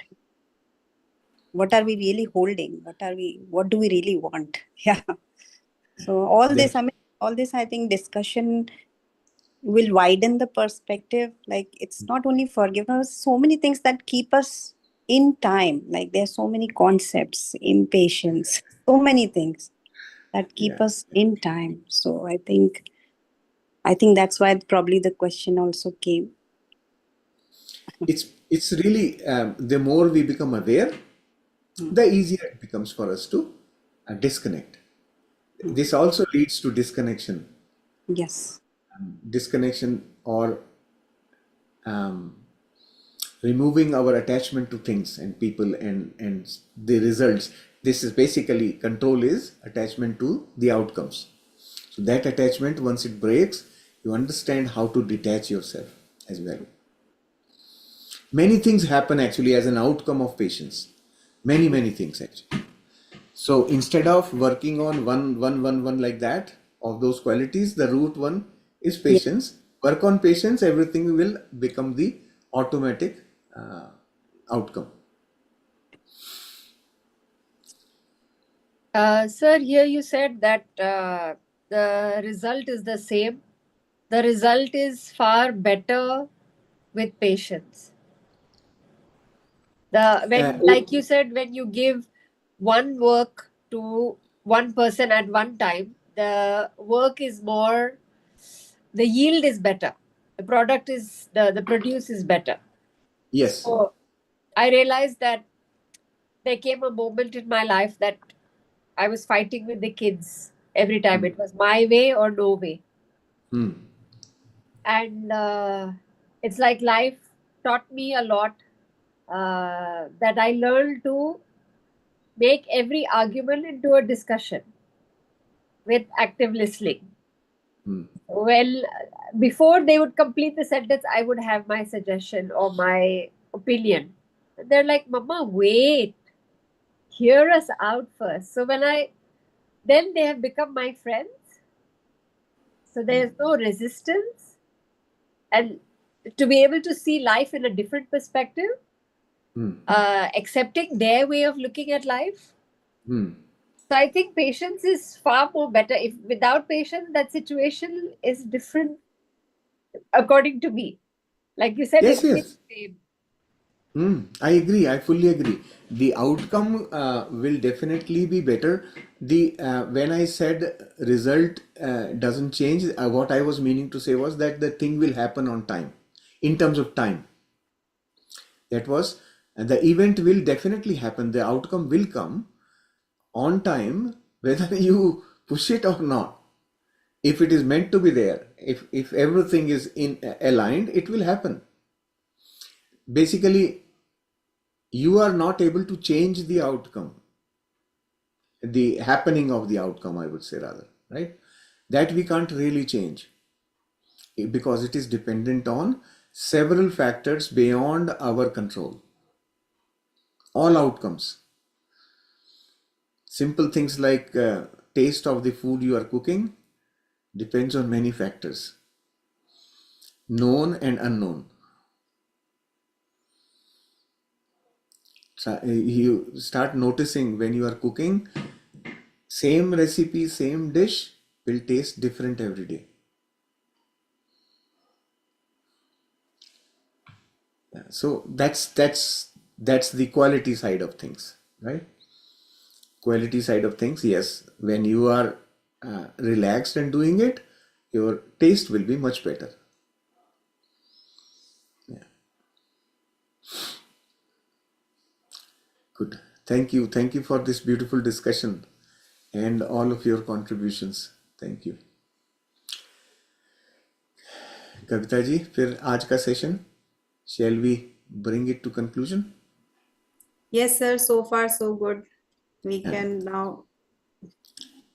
what are we really holding, what do we really want. Yeah. So that all this I think discussion will widen the perspective. Like it's not only forgiveness, so many things that keep us in time. Like there's so many concepts, impatience, so many things that keep yeah. us in time. So I think that's why probably the question also came. It's really, the more we become aware, Hmm. the easier it becomes for us to disconnect. Hmm. This also leads to disconnection. Yes. Disconnection, or um, removing our attachment to things and people, and the results. This is basically, control is attachment to the outcomes. So that attachment, once it breaks, you understand how to detach yourself as well. Many things happen actually as an outcome of patience. Many things actually. So instead of working on one like that, of those qualities, the root one is Yeah. patience. Work on patience, everything will become the automatic uh, outcome. Sir, here you said that the result is the same. The result is far better with patience. Like you said, when you give one work to one person at one time, the work is more, the yield is better. The product is the produce is better. Yes. So I realized that there came a moment in my life that I was fighting with the kids. Every time it was my way or no way. Hmm. And it's like life taught me a lot, that I learned to make every argument into a discussion with active listening. Hmm. Well, before they would complete the sentence, I would have my suggestion or my opinion. They're like, Mama, wait, hear us out first. So then they have become my friends. So there's no resistance. And to be able to see life in a different perspective, Hmm. accepting their way of looking at life. Hmm. So I think patience is far more better. If without patience, that situation is different, according to me. Like you said, Yes, it is yes. the same. I agree. I fully agree. The outcome will definitely be better. The when I said result doesn't change, what I was meaning to say was that the thing will happen on time. In terms of time, that was the event will definitely happen. The outcome will come on time, whether you push it or not. If it is meant to be there, if everything is in aligned, it will happen. Basically, you are not able to change the outcome, the happening of the outcome, I would say, rather, right? That we can't really change because it is dependent on several factors beyond our control. All outcomes, simple things like taste of the food you are cooking, depends on many factors, known and unknown. So, you start noticing when you are cooking, same recipe, same dish will taste different every day. So that's the quality side of things, right? Quality side of things, yes. When you are relaxed and doing it, your taste will be much better. Yeah, good. Thank you for this beautiful discussion and all of your contributions. Thank you. Kavita ji, फिर आज का session, shall we bring it to conclusion? Yes, sir. So far, so good. We Yeah. can now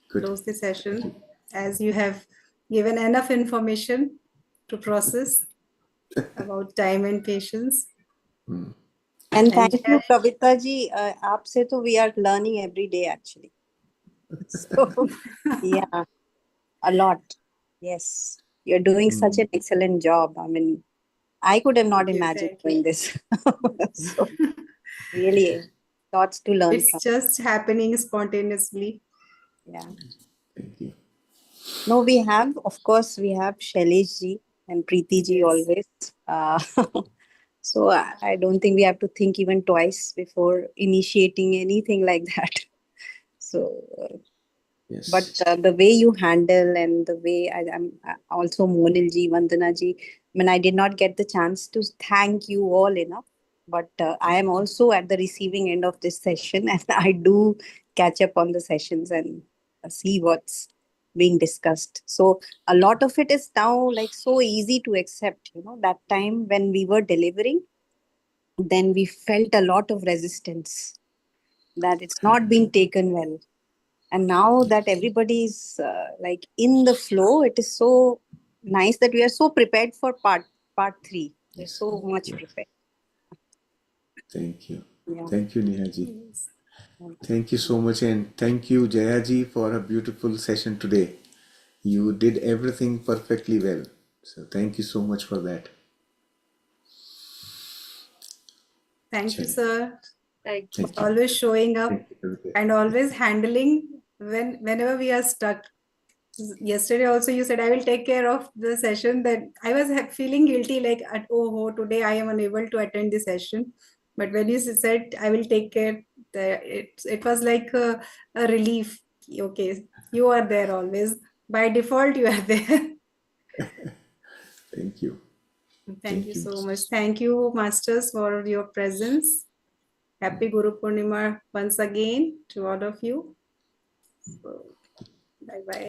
Good. close the session as you have given enough information to process about time and patience. And And thank you, Kavita ji. आपसे तो we are learning every day actually. So yeah, a lot. Yes, you're doing such an excellent job. I mean, I could have not Thank you, imagined thank you. doing this. So really, lots to learn It's from. just happening spontaneously. Yeah. Thank you. No, we have, of course, we have Shailesh ji and Preeti ji Yes. always. So I don't think we have to think even twice before initiating anything like that. So, Yes. but the way you handle and the way I'm also Monil ji, Vandana ji. I mean, I did not get the chance to thank you all enough, but I am also at the receiving end of this session, and I do catch up on the sessions and see what's being discussed. So a lot of it is now like so easy to accept. You know, that time when we were delivering, then we felt a lot of resistance that it's not being taken well. And now that everybody is like in the flow, it is so nice that we are so prepared for part 3. We're Yes. so much prepared. Thank you. Yeah. Thank you, Neha ji. Yes. Thank you so much, and thank you, Jaya ji, for a beautiful session today. You did everything perfectly well. So thank you so much for that. Thank you, Chale. sir. Thank you. Thank you. Always showing up Thank you. and always handling whenever we are stuck. Yesterday also you said I will take care of the session, that I was feeling guilty like today I am unable to attend the session, but when you said I will take care, it was like a relief. Okay, you are there always, by default you are there. Thank you. Thank you so much. Thank you, masters, for your presence. Happy Guru Purnima once again to all of you. So, I Bye.